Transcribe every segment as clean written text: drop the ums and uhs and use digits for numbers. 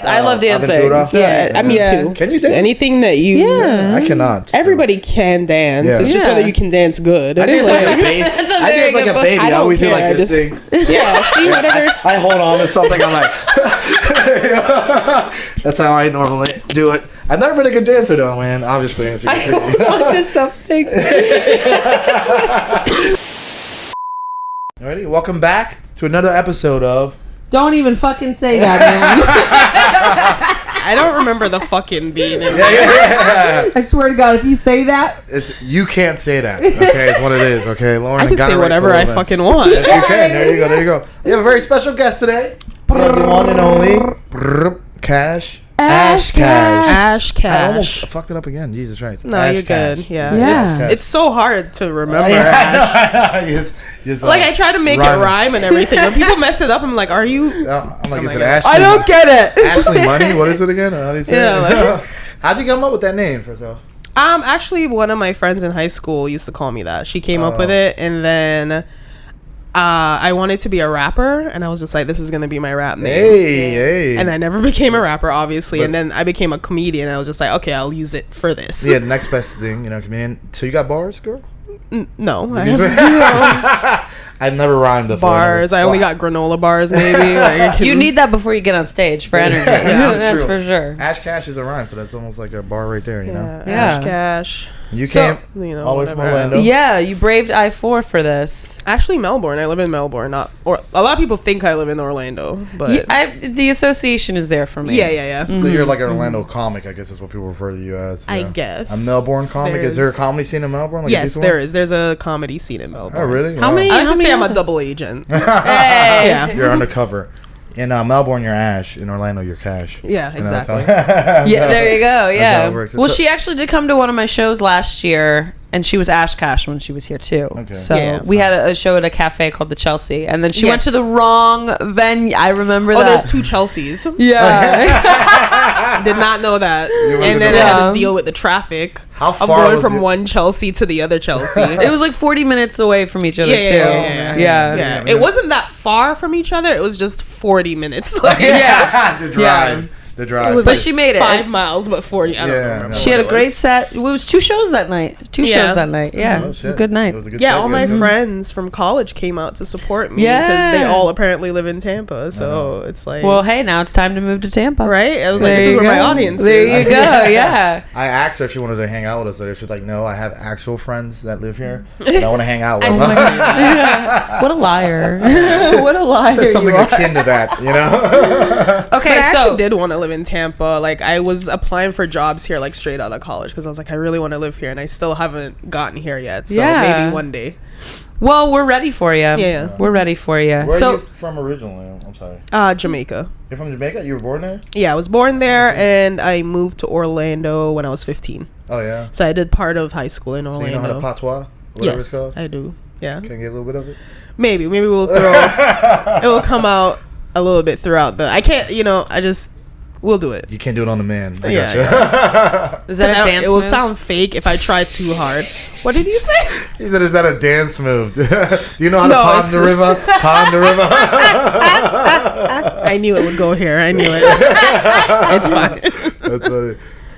I love dancing. Yeah, me too. Can you dance? Anything that you... Yeah. I cannot. Everybody can dance. Yeah. It's just whether you can dance good. I dance like a baby. That's a I very dance like good a point. baby. I I don't always do care, like this thing. Yeah, see, whatever. I hold on to something. I'm like... That's how I normally do it. I've never been a good dancer though, man. Obviously. As you can see. Onto something. Ready? Welcome back to another episode of... Don't even fucking say that, man. I don't remember the fucking beat. Yeah. I swear to God, if you say that, You can't say that. Okay, it's what it is. Okay, Lauren. I can got say it right whatever for I that. fucking want. Yes, you can. There you go. There you go. We have a very special guest today. We have the one and only Cash. Ash Cash. Ash I almost Cash. fucked it up again. Jesus Christ. No, Ash you're Cash. good. Yeah. Yeah. It's so hard to remember. I know. Just, Like, I try to make it rhyme and everything. When people mess it up, I'm like, are you... I'm like, is it God. Ashley? I don't get it. Ashley Money? What is it again? How do you say Yeah, it? How'd you come up with that name, first off? Actually, one of my friends in high school used to call me that. She came up with it, and then I wanted to be a rapper, and I was just like, this is going to be my rap name. Hey. And I never became a rapper, obviously. And then I became a comedian, and I was just like, okay, I'll use it for this. Yeah, the next best thing, comedian. So you got bars, girl? No, I have zero I've never rhymed before. bars. I only got granola bars, maybe. Like, You need that before you get on stage for energy. Yeah, That's true. for sure. Ash Cash is a rhyme, so that's almost like a bar right there, you know? Yeah, Yeah. Ash Cash. You So- came You know, all the way from whatever. Orlando. Yeah, you braved I-4 for this. Actually, Melbourne. I live in Melbourne. Or a lot of people think I live in Orlando, but The association is there for me. yeah. So you're like an Orlando comic, I guess is what people refer to you as. I yeah. guess. A Melbourne comic. Is there a There's- comedy scene in Melbourne? Like a Yes, decent there one? is. There's a comedy scene in Melbourne. Oh, really? How Wow. many? I like how to say many I'm a are- double agent. Hey. Yeah. You're undercover. In Melbourne, you're Ash. In Orlando, you're Cash. Yeah, You know, that's exactly. how- Yeah, there you go. how Yeah. it works. Well, So- she actually did come to one of my shows last year, and she was Ash Cash when she was here too. Okay. So Yeah. we had a show at a cafe called the Chelsea, and then she went Yes. to the wrong venue. I remember Oh, that. there's two Chelseas. Yeah. Did not know that. went to And then the- I had Yeah. to deal with the traffic. How of far going was from it? one Chelsea to the other Chelsea. It was like 40 minutes away from each other too. Yeah. Yeah. It wasn't that far from each other. It was just 40 minutes. Like, Yeah. The drive. The drive. It was But like she made it. 5 miles, but 40. I don't Yeah, remember. no. She had a what it great was. set. It was 2 shows that night. 2 Yeah. shows that night. Yeah. Oh, It was a shit. good night. It was a good Yeah, set, all my good. friends from college came out to support me Yeah. because they all apparently live in Tampa. So it's like, Well, hey, now it's time to move to Tampa. right? I was like, There this is you where my go. audience There is. you go. Yeah. I asked her if she wanted to hang out with us later. She's like, no, I have actual friends that live here that I want to hang out with. What a liar. What a liar. Said something you are. akin to that, you know? Okay, But I so actually did want to live in Tampa. Like, I was applying for jobs here, like straight out of college, because I was like, I really want to live here, and I still haven't gotten here yet. So Yeah. maybe one day. well, we're ready for you. Yeah. We're ready for you. Where are So you from originally? I'm sorry. Jamaica. You're from Jamaica? You were born there? Yeah, I was born there, and I moved to Orlando when I was 15. Oh, yeah. So I did part of high school in So Orlando. you know how to patois? Whatever it's Yes, called? I do. Yeah, Can I get a little bit of it? maybe we'll throw. It will come out a little bit throughout the. I can't. We'll do it. You can't do it on the man. I Yeah, gotcha. is that a dance It will move? sound fake if I try too hard. What did you say? He said, is that a dance move? Do you know how No, to pond it's- the river? Pond the river? I knew it would go here. I knew it. It's fine. That's funny.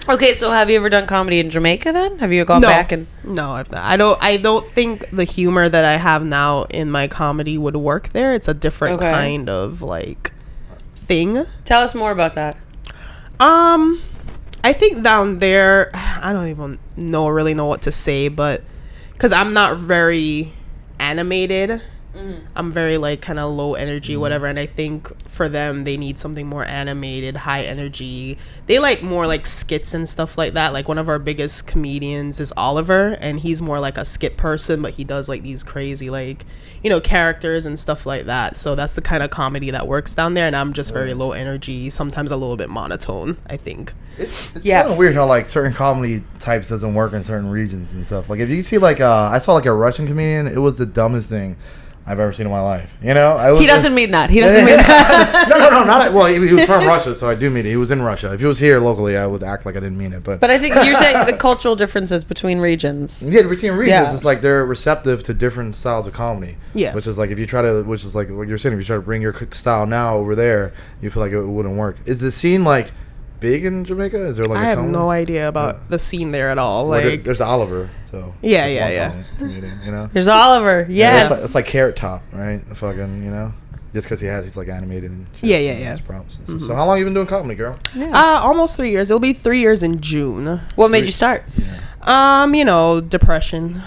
Okay, so have you ever done comedy in Jamaica then? Have you gone No. back and No, I've not. I don't think the humor that I have now in my comedy would work there. It's a different Okay. kind of like thing. tell us more about that? I think down there, I don't even really know what to say, but because I'm not very animated, I'm very like kind of low energy, whatever. And I think for them, they need something more animated, high energy. They like more like skits and stuff like that. Like one of our biggest comedians is Oliver, and he's more like a skit person, but he does like these crazy like characters and stuff like that. So that's the kind of comedy that works down there. And I'm just very low energy, sometimes a little bit monotone, I think. It's Yes. kind of weird how like certain comedy types doesn't work in certain regions and stuff. Like if you see like I saw like a Russian comedian, it was the dumbest thing. I've ever seen in my life. You know, I was, He doesn't mean that. He doesn't mean that. no, not. Well, he was from Russia, so I do mean it. He was in Russia. If he was here locally, I would act like I didn't mean it. But But I think you're saying the cultural differences between regions. yeah, we're seeing regions. Yeah. It's like they're receptive to different styles of comedy. Yeah. Which is like if you try to, which is like you're saying, if you try to bring your style now over there, you feel like it wouldn't work. Is the scene like big in Jamaica? Is there like I a have comedy? no idea about the scene there at all. Well, Like, there's Oliver, so Yeah, that's yeah, one yeah. comedy, you know. There's Oliver. Yes. It's like Carrot Top, right? The fucking, you know, just because he's like animated and shit, Yeah, yeah, you know, yeah. his prompts and stuff. So how long you been doing comedy, girl? almost 3 years. It'll be 3 years in June. What made you start? You know, depression.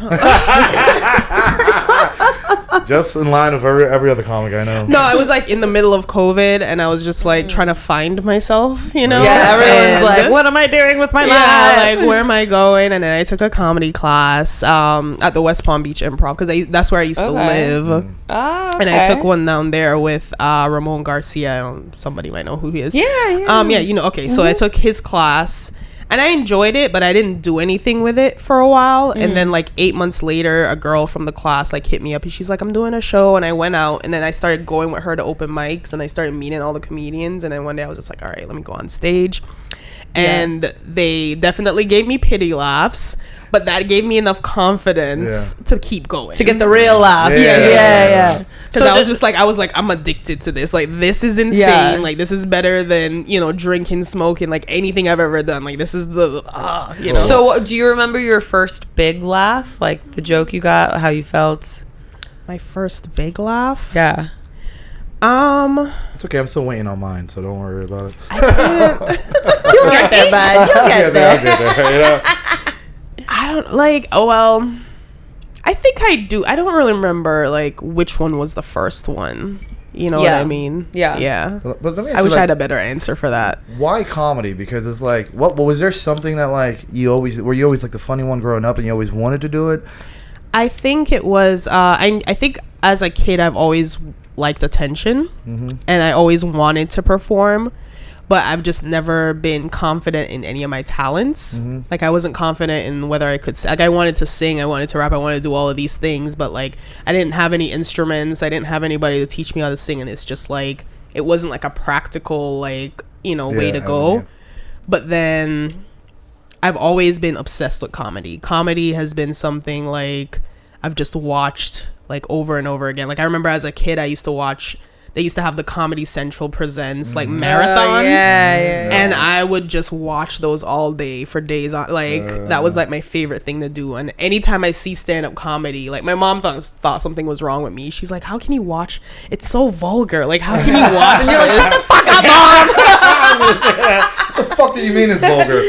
Just in line with every other comic I know. No, I was like in the middle of COVID, and I was just like trying to find myself. You know, Yeah, everyone's And- like, what am I doing with my Yeah, life? like where am I going? And then I took a comedy class at the West Palm Beach Improv because that's where I used to Okay. live. Oh, And I okay. took one down there with Ramon Garcia. Somebody might know who he is. Yeah, yeah. Yeah, you know. Okay, so I took his class, and I enjoyed it, but I didn't do anything with it for a while. And then like 8 months later, a girl from the class like hit me up, and she's like, "I'm doing a show," and I went out, and then I started going with her to open mics, and I started meeting all the comedians, and then one day I was just like, "All right, let me go on stage." And they definitely gave me pity laughs, but that gave me enough confidence to keep going. To get the real laugh. Yeah. Yeah. Because I was just like, I'm addicted to this. Like, this is insane. Yeah. Like, this is better than, you know, drinking, smoking, like anything I've ever done. Like, this is the, you know. So, do you remember your first big laugh? Like the joke you got, how you felt? My first big laugh. Yeah. It's okay. I'm still waiting on mine, so don't worry about it. You'll get there, bud. You'll get there. I'll get there. You know? I don't like, oh, well, I think I do. I don't really remember, like, which one was the first one. You know what Yeah. I mean? Yeah. Yeah. But let me ask I you, wish I like, had a better answer for that. why comedy? Because it's like, what was there something that like you always like the funny one growing up and you always wanted to do it? I think it was, I think as a kid, I've always liked attention and I always wanted to perform, but I've just never been confident in any of my talents. Like, I wasn't confident in whether I could, like, I wanted to sing, I wanted to rap, I wanted to do all of these things, but like, I didn't have any instruments, I didn't have anybody to teach me how to sing, and it's just like, it wasn't like a practical, like, you know, way to go. Yeah. But then I've always been obsessed with comedy. Comedy has been something like I've just watched like over and over again. Like, I remember as a kid, I used to watch, they used to have the Comedy Central Presents like marathons. Yeah. And I would just watch those all day for days on. Like, that was like my favorite thing to do. And anytime I see stand-up comedy, like, my mom thought something was wrong with me. She's like, how can you watch? It's so vulgar. Like, how can you watch? And you're like, this? shut the fuck up, mom. What the fuck do you mean is vulgar?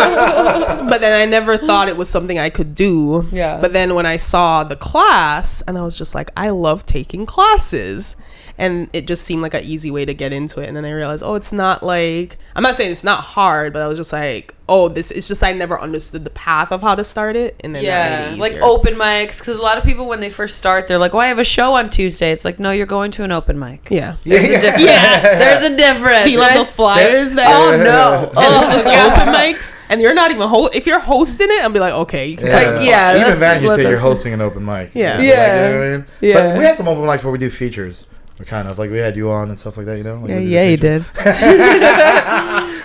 But then I never thought it was something I could do. Yeah. But then when I saw the class, and I was just like, I love taking classes. And it just seemed like an easy way to get into it. And then I realized, oh, it's not like, I'm not saying it's not hard, but I was just like, oh, this, it's just I never understood the path of how to start it. And then that made Yeah, it like easier. open mics, because a lot of people when they first start, they're like, "Oh, I have a show on Tuesday." It's like, no, you're going to an open mic. Yeah. There's a difference. There's a difference. Do you love right? the flyers that Oh no! and it's just yeah. open mics, and you're not even if you're hosting it, I'll be like, okay, you can Like, yeah, Even that's then, you what say you're that's- hosting an open mic. Yeah. Like, Yeah. you know what I mean? Yeah. But we had some open mics where we do features. We kind of like we had you on and stuff like that. You know? Like, we Yeah, you features. did. We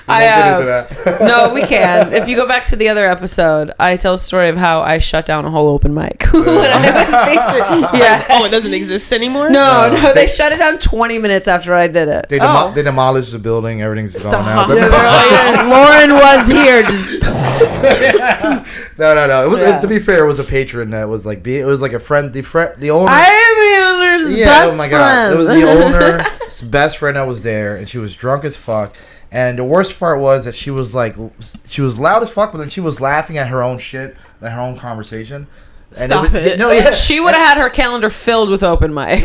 won't get into that. No, we can. If you go back to the other episode, I tell a story of how I shut down a whole open mic when I was featured. Yeah. Oh, it doesn't exist anymore? No, they shut it down 20 minutes after I did it. They, they demolished the building. Everything's gone Stop. now. Yeah, they're like, yeah, Lauren was here. No. It was, Yeah. to be fair, it was a patron that was like, it was like a friend. The owner. I am the owner's Yeah, best oh my god, it was friend. the owner's best friend that was there, and she was drunk as fuck. And the worst part was that she was like, she was loud as fuck, but then she was laughing at her own shit, at her own conversation. And Stop it. No, yeah, She would have had her calendar filled with open mics.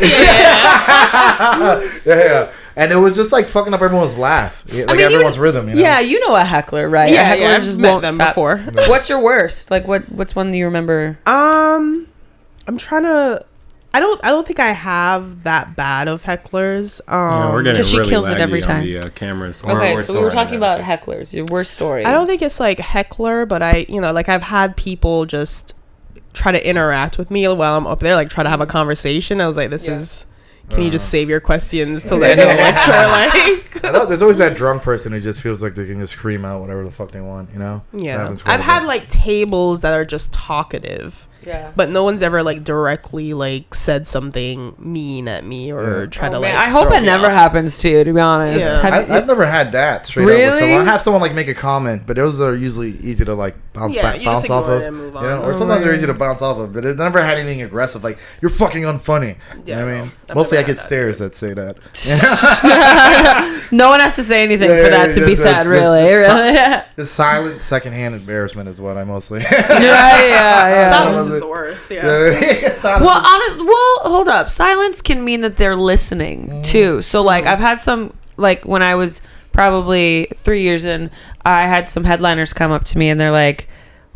yeah. And it was just like fucking up everyone's laugh, like mean, everyone's rhythm. You know? Yeah, you know a heckler, right? Yeah, a heckler yeah, I've just met won't them stop. before. What's your worst? Like, what's one that you remember? I'm trying to. I don't think I have that bad of hecklers. Yeah, we're getting 'cause she really kills it laggy every on time. the cameras. Okay, so we were sorry, talking about actually. hecklers. Your worst story. I don't think it's like heckler, but I, like, I've had people just try to interact with me while I'm up there, like try to have a conversation. I was like, this is. Can you just save your questions to let the lecture? Like, I know, there's always that drunk person who just feels like they can just scream out whatever the fuck they want, you know? yeah. I've had like tables that are just talkative. Yeah. But no one's ever like directly like said something mean at me or tried to like. I hope throw it me never off. happens to you. To be honest, Yeah. I've never had that straight up with Really? someone. I have someone like make a comment, but those are usually easy to like bounce Yeah, you just off ignore of, it and move you know? on. Or sometimes they're easy to bounce off of. But it never had anything aggressive, like you're fucking unfunny. You know what I mean? I've Mostly I never get had that. stares that say that. no one has to say anything for that to be said. Really, really. The silent secondhand embarrassment is what I mostly. yeah. Silence is the worst. Yeah. Well, hold up. Silence can mean that they're listening too. So like I've had some, like when I was probably 3 years in, I had some headliners come up to me and they're like,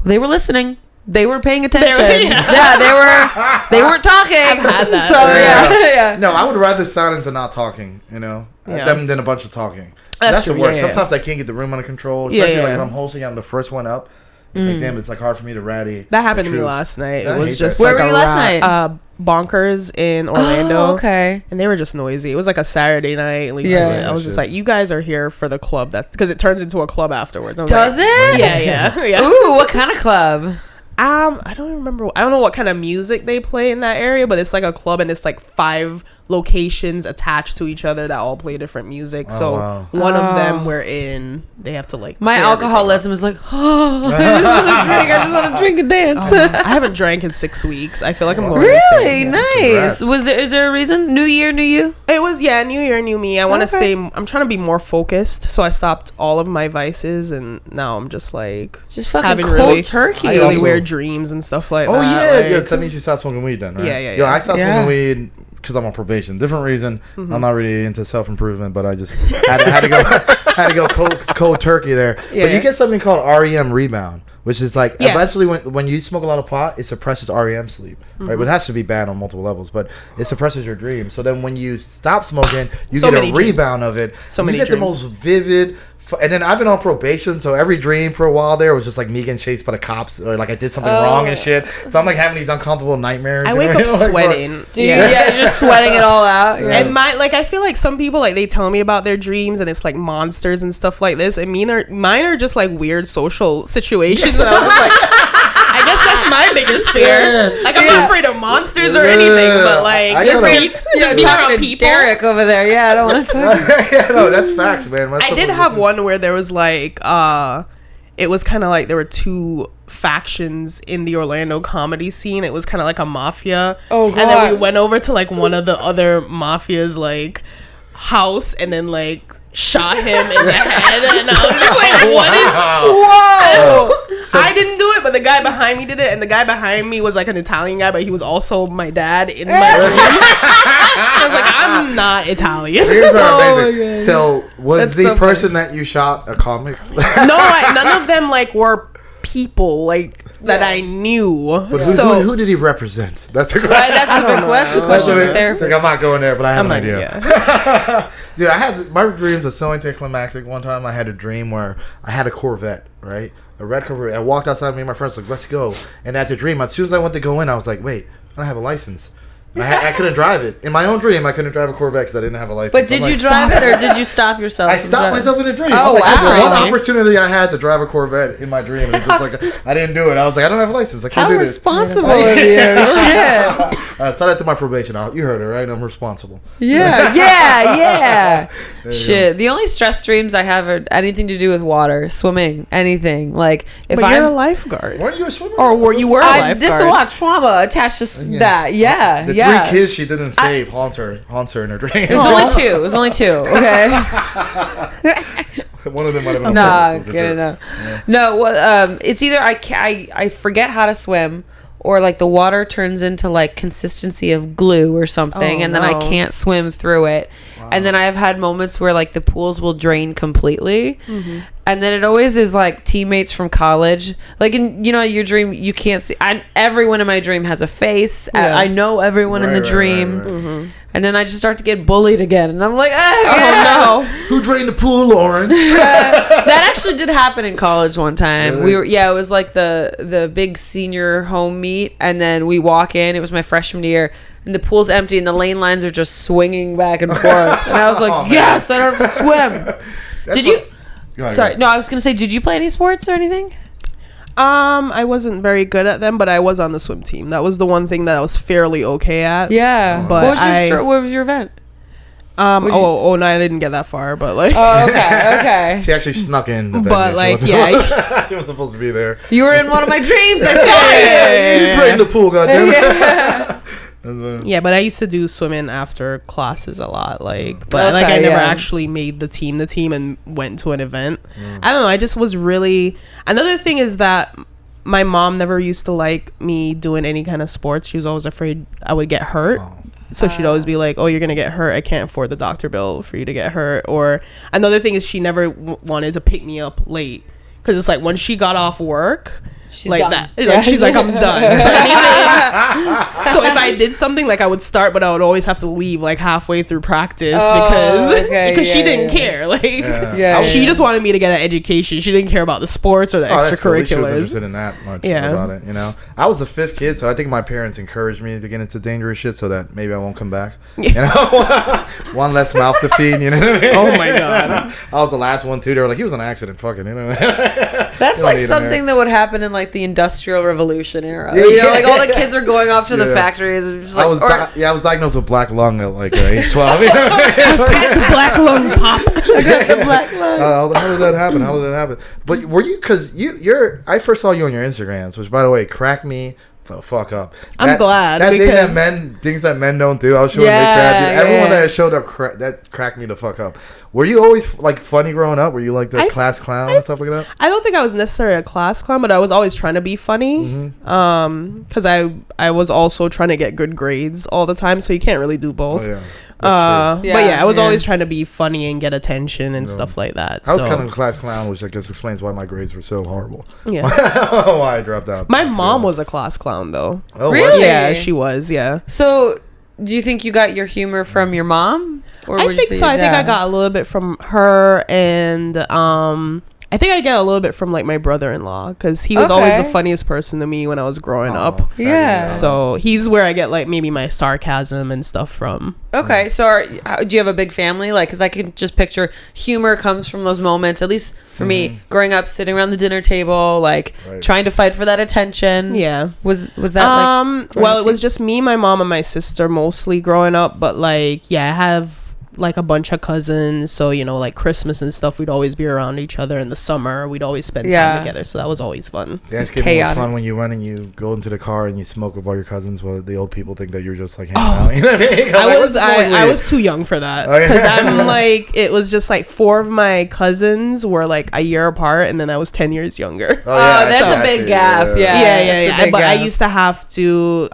they were listening. They were paying attention. They weren't talking. I've had that. So yeah. No, I would rather silence than not talking, you know, than a bunch of talking. That's the true, worst. yeah. Sometimes I can't get the room under control. Yeah, Especially like yeah. if I'm hosting, I'm the first one up. It's like, damn, it's like hard for me to ratty. That happened to me troops. last night. I It was hate just that. like Where were a you last night? Bonkers in Orlando. Oh, okay. And they were just noisy. It was like a Saturday night. Like, Yeah. I was just like, you guys are here for the club. That's because it turns into a club afterwards. I was Does like, it? Yeah. Ooh, what kind of club? I don't remember. I don't know what kind of music they play in that area, but it's like a club and it's like 5 locations attached to each other that all play different music. So wow. one of them we're in, they have to like My clear everything alcoholism is like, oh, I just want to drink. I just want to drink and dance. up. I haven't drank in 6 weeks. I feel like I'm going Really insane. nice. Congrats. Is there a reason? New year, new you. It was New year, new me. I want to Okay. stay. I'm trying to be more focused, so I stopped all of my vices, and now I'm just like Just fucking having cold really, turkey. I really also- weird dreams and stuff like Oh, that. yeah. like- That means you stopped smoking weed then, right? Yeah. Yo, I stopped Yeah. smoking weed because I'm on probation. Different reason. Mm-hmm. I'm not really into self-improvement, but I just had to go cold turkey there. But Yeah. you get something called REM rebound, which is like Yeah. eventually when you smoke a lot of pot, it suppresses REM sleep, Mm-hmm. right? But it has to be bad on multiple levels, but it suppresses your dreams. So then when you stop smoking, you So get a many dreams. rebound of it. So you many get the dreams. most vivid. And then I've been on probation, so every dream for a while there was just like me getting chased by the cops, or like I did something wrong and shit. So I'm like having these uncomfortable nightmares. I you wake know? up Like, sweating. Yeah, you're just sweating it all out. Yeah. And I feel like some people like they tell me about their dreams and it's like monsters and stuff like this, and mine are just like weird social situations. And I was just like, I guess that's my biggest fear. Yeah. Like I'm not afraid of monsters or anything, but like I just gotta- being, You're just being talking around to people. Derek over there. Yeah, I don't want to talk. Yeah, no, that's facts, man. My I stuff did was have different. one where there was like it was kind of like there were 2 factions in the Orlando comedy scene. It was kind of like a mafia. Oh, And then we God. went over to like one of the other mafias like house and then like shot him in the head, and I was just like, what is Whoa. So- I didn't do it, but the guy behind me did it, and the guy behind me was like an Italian guy, but he was also my dad in my dream. I was like, I'm not Italian. Here's what Oh amazing. my God. So was That's the so person that you shot a comic? No, none of them like were people like that I knew. But So who did he represent? That's a Right, that's the big question. The question It's there. like I'm not going there, but I have I'm an like, idea. yeah. Dude, I had my dreams are so anticlimactic. One time I had a dream where I had a Corvette, right? A red Corvette. I walked outside, me and my friends like, let's go. And at the dream, as soon as I went to go in, I was like, wait, I don't have a license. And I couldn't drive it. In my own dream, I couldn't drive a Corvette because I didn't have a license. But did I'm you like, drive it or did you stop yourself? I from stopped driving? myself in a dream. Oh, I'm like, that's the wow. one opportunity I had to drive a Corvette in my dream. And it's just like, I didn't do it. I was like, I don't have a license. I can't How do this. responsible of you. Shit. I started to my probation. You heard it, right? I'm responsible. Yeah. you Shit. The only stress dreams I have are anything to do with water, swimming, anything. Like if But you're a I'm lifeguard. Weren't you a swimmer? Or were you were a lifeguard? there's a lot of trauma attached to that. Yeah. The yeah. 3 kids she didn't save haunts her in her dreams. It was only 2. It was only 2. Okay. One of them might have been on Nah, purpose. get it out. No, well, it's either I forget how to swim, or like the water turns into like consistency of glue or something, Oh, and then I no. can't swim through it. And then I have had moments where like the pools will drain completely. And then it always is like teammates from college. Like in, your dream, you can't see. Everyone in my dream has a face. Yeah. I know everyone in the dream. Right. And then I just start to get bullied again. And I'm like, Oh Who drained the pool, Lauren? That actually did happen in college one time. Really? It was like the big senior home meet, and then we walk in. It was my freshman year, and the pool's empty, and the lane lines are just swinging back and forth. And I was like, Oh, man. yes, I don't have to swim. Did you? Go ahead, Sorry, go ahead. no, I was gonna say, did you play any sports or anything? I wasn't very good at them, but I was on the swim team. That was the one thing that I was fairly okay at. Yeah, But what was your event? No, I didn't get that far, but like, Oh, okay. She actually snuck in. The but venue. like, She yeah, wasn't- she was supposed to be there. You were in one of my dreams. I saw You drained the pool, goddamn it. it. yeah, but I used to do swimming after classes a lot, like, but like Okay, I never yeah. actually made the team and went to an event. I don't know. I just was really. Another thing is that my mom never used to like me doing any kind of sports. She was always afraid I would get hurt. So she'd always be like, "Oh, you're gonna get hurt. I can't afford the doctor bill for you to get hurt." Or another thing is she never wanted to pick me up late, because it's like when she got off work, She's like done. that, like, she's like, "I'm done." So if I did something, like I would start, but I would always have to leave like halfway through practice because she didn't care. Like Yeah, she just wanted me to get an education. She didn't care about the sports or the That's cool. At least she was extracurriculars. interested in that much Yeah. about it, I was the fifth kid, so I think my parents encouraged me to get into dangerous shit so that maybe I won't come back. One less mouth to feed, you know what I mean? Oh my god. I was the last one too. They were like, he was an accident, fucking, That's You don't like need him something that would happen in like the Industrial Revolution era. Yeah, Like all the kids are going off to the Yeah. factories. And just I like, was I was diagnosed with black lung at like age 12. Black lung pop. black lung. How did that happen? But were you? Because I first saw you on your Instagrams, which by the way cracked me the fuck up. I'm glad, that because- things that men don't do. I was showing Nick Yeah, that. Dude, everyone yeah. that showed up that cracked me the fuck up. Were you always like funny growing up? Were you like the I- class clown and stuff like that? I don't think I was necessarily a class clown, but I was always trying to be funny. Mm-hmm. Because I was also trying to get good grades all the time, so you can't really do both. Oh yeah. But Yeah, yeah, I was yeah. always trying to be funny and get attention and stuff like that. I was so, kind of a class clown, which I guess explains why my grades were so horrible. yeah. Why I dropped out. My mom was a class clown though. Oh, Really? was she? Yeah, she was. Yeah. So, do you think you got your humor from your mom? Or I would you think say so. your I think I dad? got a little bit from her, and I think I get a little bit from like my brother-in-law, because he was always the Okay. funniest person to me when I was growing up. Oh, Yeah. So he's where I get like maybe my sarcasm and stuff from. Okay, so do you have a big family? Like, because I can just picture humor comes from those moments. At least for me, growing up, sitting around the dinner table, like Right. trying to fight for that attention. Yeah. Was that like? Well, it was just me, my mom, and my sister mostly growing up, but like yeah, I have like a bunch of cousins, so like Christmas and stuff, we'd always be around each other. In the summer, we'd always spend Yeah. time together, so that was always fun. Thanksgiving was chaotic. fun when you run and you go into the car and you smoke with all your cousins while the old people think that you're just like hanging out. You know what I mean? I was too young for that, Oh, yeah. because I'm like, it was just like 4 of my cousins were like a year apart, and then I was 10 years younger. Oh, that's a exactly. big gap. Yeah. Yeah. that's a big But I gap. used to have to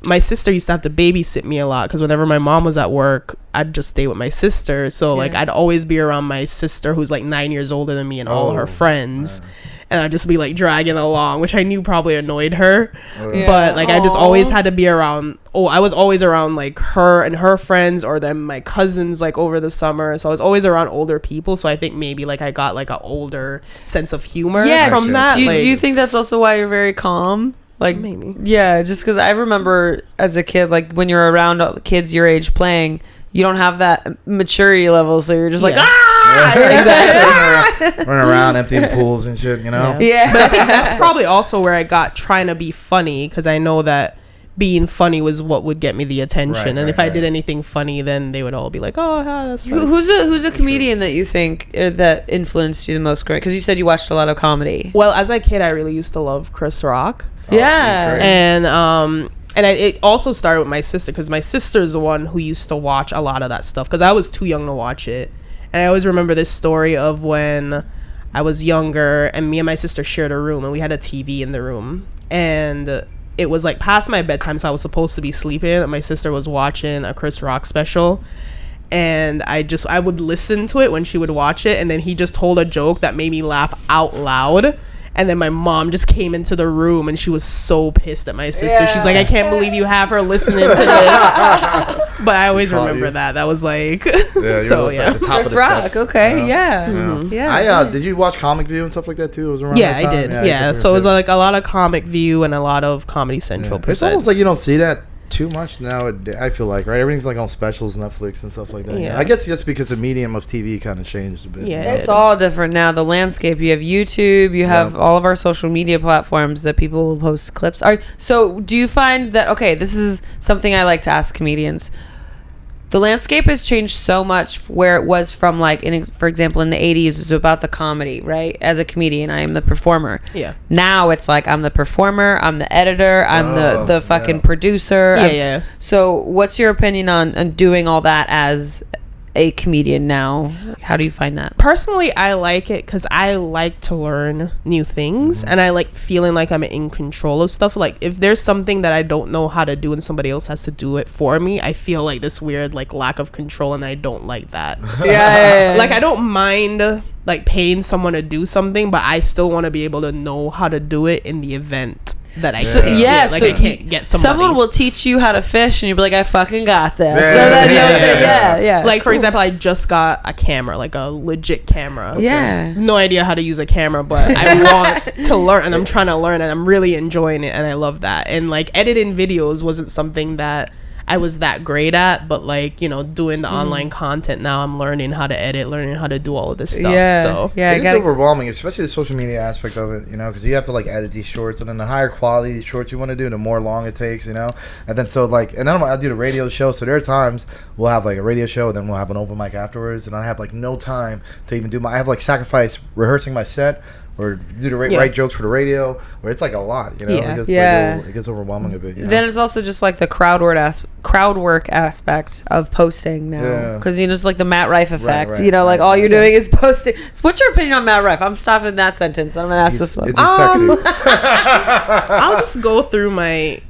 my sister used to have to babysit me a lot, because whenever my mom was at work, I'd just stay with my sister. So like I'd always be around my sister, who's like 9 years older than me, and all her friends. And I'd just be like dragging along, which I knew probably annoyed her. Yeah. But like I just Aw. always had to be around. I was always around like her and her friends, or then my cousins, like over the summer. So I was always around older people. So I think maybe like I got like an older sense of humor Yeah, from Gotcha. that. Do like, you think that's also why you're very calm? Like Maybe. Yeah, just because I remember as a kid, like when you're around all the kids your age playing, you don't have that maturity level, so you're just like Yeah. ah. Running around emptying pools and shit, Yeah. Yeah. But I think that's probably also where I got trying to be funny, because I know that being funny was what would get me the attention. Right, and right, if I right. did anything funny, then they would all be like, "Oh, yeah, that's funny." Who's a comedian that you think that influenced you the most? Because you said you watched a lot of comedy. Well, as a kid, I really used to love Chris Rock. Yeah. he's great. And it also started with my sister, because my sister's the one who used to watch a lot of that stuff, because I was too young to watch it. And I always remember this story of when I was younger, and me and my sister shared a room, and we had a TV in the room, and it was like past my bedtime, so I was supposed to be sleeping, and my sister was watching a Chris Rock special. and I would listen to it when she would watch it, and then he just told a joke that made me laugh out loud. And then my mom just came into the room and she was so pissed at my sister. She's like, I can't believe you have her listening to this. But I always remember that. That was like, so yeah. At the top of Chris the Rock. steps. Okay. Yeah. Yeah. Did you watch Comic View and stuff like that too? It was around Yeah, that I time? did. Yeah. So it was like a lot of Comic View and a lot of Comedy Central. It's almost like you don't see that too much now. I feel like, right? Everything's like on specials, Netflix and stuff like that. Yeah. I guess just because the medium of TV kind of changed a bit. Yeah. It's all different now. The landscape. You have YouTube. You have all of our social media platforms that people will post clips. So do you find that, okay, this is something I like to ask comedians. The landscape has changed so much where it was from, like, for example, in the 80s, it was about the comedy, right? As a comedian, I am the performer. Yeah. Now it's like I'm the performer, I'm the editor, I'm the fucking producer. Yeah. So what's your opinion on doing all that as a comedian now? How do you find that? Personally, I like it because I like to learn new things, and I like feeling like I'm in control of stuff. Like if there's something that I don't know how to do and somebody else has to do it for me, I feel like this weird like lack of control, and I don't like that. Yeah. Like I don't mind like paying someone to do something, but I still want to be able to know how to do it in the event that I can't. Yeah, Like so I can't get somebody. someone will teach you how to fish, and you'll be like, I fucking got this. Yeah. So then Yeah. yeah. Like for example, I just got a camera, like a legit camera. Yeah. No idea how to use a camera, but I want to learn, and I'm trying to learn, and I'm really enjoying it, and I love that. And like editing videos wasn't something that I was that great at, but like, you know, doing the online content now, I'm learning how to edit, learning how to do all of this stuff. Yeah. So Yeah. It's overwhelming, especially the social media aspect of it, you know, because you have to like edit these shorts, and then the higher quality the shorts you want to do, the more long it takes, you know. And then so like, and then I do the radio show, so there are times we'll have like a radio show, and then we'll have an open mic afterwards, and I have like no time to even do I have like sacrifice rehearsing my set or do the right jokes for the radio, where it's like a lot, you know. Yeah. It gets overwhelming a bit, you know? Then it's also just like the crowd work aspect of posting now, because you know it's like the Matt Rife effect. You know, like all you're doing is posting. So what's your opinion on Matt Rife? I'm stopping that sentence. I'm gonna ask this one. Is he sexy? I'll just go through my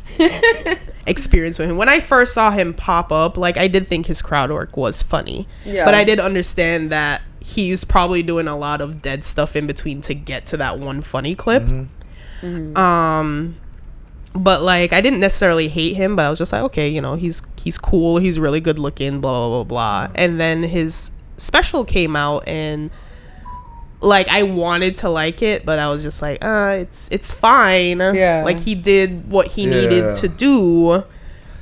experience with him. When I first saw him pop up, like I did think his crowd work was funny, but I did understand that he's probably doing a lot of dead stuff in between to get to that one funny clip. But like I didn't necessarily hate him, but I was just like, okay, you know, he's cool, he's really good looking, blah blah blah blah. And then his special came out, and like I wanted to like it, but I was just like, it's fine. Like he did what he needed to do.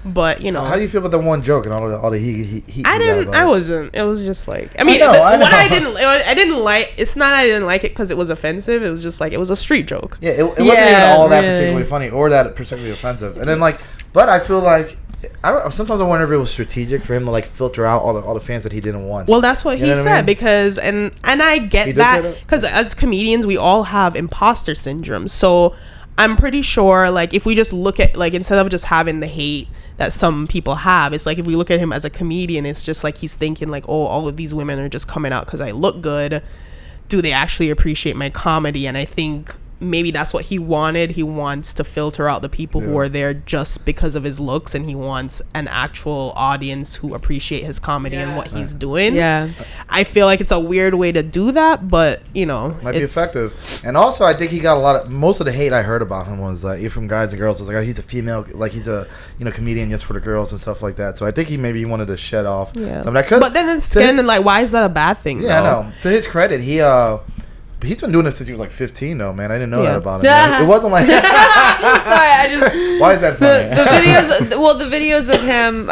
But you know, how do you feel about the one joke and all the he I wasn't. It was just like, I mean, I know. what I didn't like. It's not I didn't like it because it was offensive. It was just like it was a street joke. Yeah, it wasn't even all that particularly funny or that particularly offensive. And then like, but I feel like sometimes I wonder if it was strategic for him to like filter out all the fans that he didn't want. Well, that's what he said, I mean? Because and I get that because as comedians we all have imposter syndrome. So I'm pretty sure like if we just look at like instead of just having the hate that some people have, it's like if we look at him as a comedian, it's just like he's thinking like, oh, all of these women are just coming out because I look good. Do they actually appreciate my comedy? And I think maybe that's what he wanted. He wants to filter out the people who are there just because of his looks, and he wants an actual audience who appreciate his comedy and what he's doing. I feel like it's a weird way to do that, but you know, might be effective. And also I think he got most of the hate I heard about him was from guys and girls was like, oh, he's a female, like he's a comedian just for the girls and stuff like that. So I think he wanted to shed off some of that. But then it's then like, why is that a bad thing? I know. To his credit, he's been doing this since he was like 15 though, man. I didn't know that about him. It wasn't like sorry, I just why is that funny? The videos of him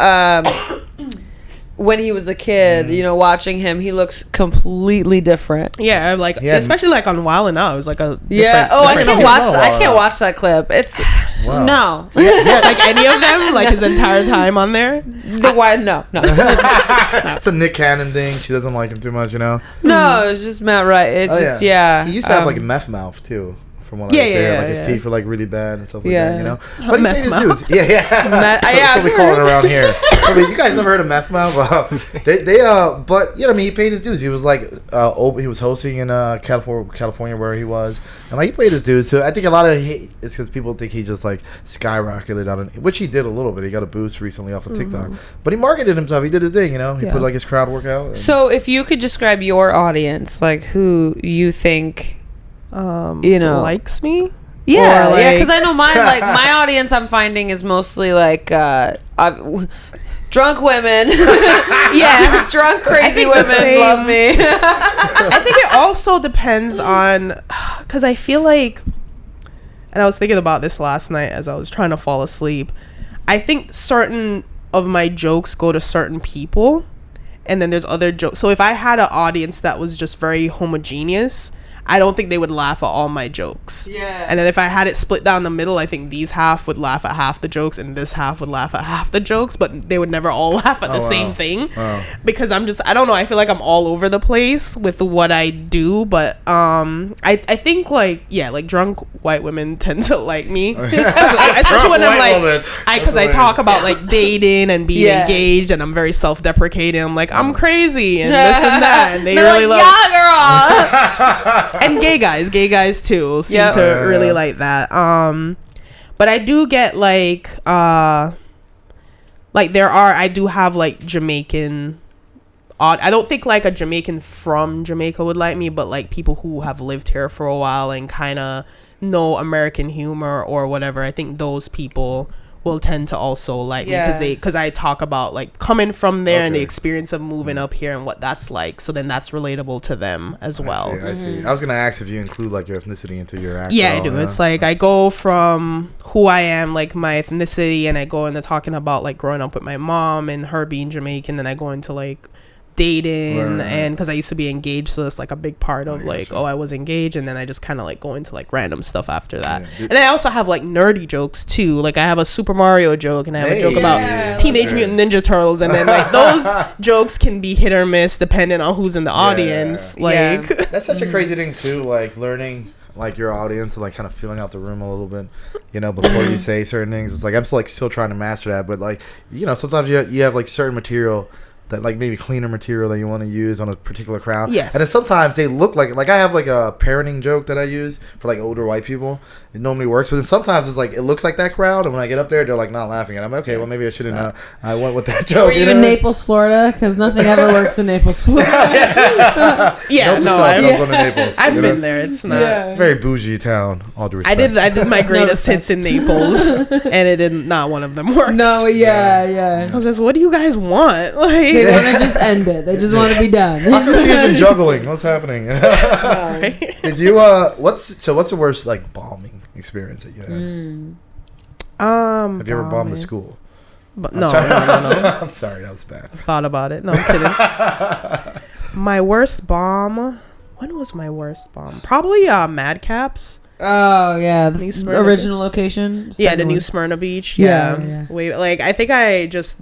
when he was a kid, you know, watching him, he looks completely different. Yeah, like especially like on Wild 'N Out, it was like a I can't watch that clip. It's no. Like any of them, like his entire time on there. No. It's a Nick Cannon thing. She doesn't like him too much, you know. No, it's just Matt Rife. It's just He used to have like a meth mouth too. from what I Yeah, understand. yeah, Like his yeah. teeth were like really bad and stuff like Yeah. that, you know. But he Meth paid his mouth. dues. Yeah. That's what we call it around here. I mean, you guys never heard of meth mouth? But you know, I mean, he paid his dues. He was like, he was hosting in California where he was, and like he paid his dues. So I think a lot of hate is because people think he just like skyrocketed on it, which he did a little bit. He got a boost recently off of TikTok, but he marketed himself. He did his thing, you know. He Yeah. put like his crowd workout. And So if you could describe your audience, like who you think, likes me. yeah, Or, yeah, like- because I know mine, like my audience, I'm finding is mostly like drunk women, Yeah. drunk I crazy think the women same. love me. I think it also depends on, because I feel like, and I was thinking about this last night as I was trying to fall asleep. I think certain of my jokes go to certain people, and then there's other jokes. So if I had an audience that was just very homogeneous, I don't think they would laugh at all my jokes. Yeah. And then if I had it split down the middle, I think these half would laugh at half the jokes and this half would laugh at half the jokes, but they would never all laugh at the wow. same thing. Wow. Because I don't know, I feel like I'm all over the place with what I do, but I think like drunk white women tend to like me. Especially when I'm like, because I talk about like dating and being Yeah. engaged, and I'm very self-deprecating. I'm like, I'm crazy and this and that, and they They're really like, love. yeah, girl. And gay guys too seem Yep. to Yeah. really like that. But I do get like I do have like Jamaican I don't think like a Jamaican from Jamaica would like me, but like people who have lived here for a while and kind of know American humor or whatever, I think those people will tend to also like Yeah. me because I talk about like coming from there and the Okay. experience of moving up here and what that's like, so then that's relatable to them as well. I see. I was gonna ask if you include like your ethnicity into your act. Yeah, at I all, do. It's like I go from who I am, like my ethnicity, and I go into talking about like growing up with my mom and her being Jamaican. Then I go into like dating, Right. and because I used to be engaged, so that's like a big part of like, I was engaged, and then I just kind of like go into like random stuff after that. Yeah. And then I also have like nerdy jokes too. Like I have a Super Mario joke, and I have a joke Hey. about Yeah. Teenage Mutant Ninja Turtles, and then like those jokes can be hit or miss depending on who's in the audience. Yeah. Like That's such a crazy thing too, like learning like your audience and like kind of feeling out the room a little bit, you know, before you say certain things. It's like I'm still trying to master that, but like, you know, sometimes you have like certain material that like maybe cleaner material that you want to use on a particular crowd. Yes. And then sometimes they look like I have like a parenting joke that I use for like older white people. It normally works, but then sometimes it's like it looks like that crowd, and when I get up there, they're like not laughing, and I'm like, okay, well maybe I shouldn't. I went with that joke. Were you in Naples, Florida? Because nothing ever works in Naples, Florida. yeah, Note to no, self, I've, don't go to Naples, I've you know? been there. It's not. Yeah. It's a very bougie town. All due respect. I did my greatest hits in Naples, and it didn't. Not one of them worked. No, yeah. I was just, what do you guys want? They Like, want to just end it. They just want to be done. How come she isn't juggling? What's happening? right? Did you what's the worst like bombing experience that you had? Have you ever bombed the school? But, I'm no, sorry. no. I'm sorry, that was bad. Thought about it. No, I'm kidding. My worst bomb. When was my worst bomb? Probably Madcaps. Oh yeah, the New Smyrna original location. Yeah, the second new one. Smyrna Beach. Yeah, Yeah. yeah. Wait, like I think I just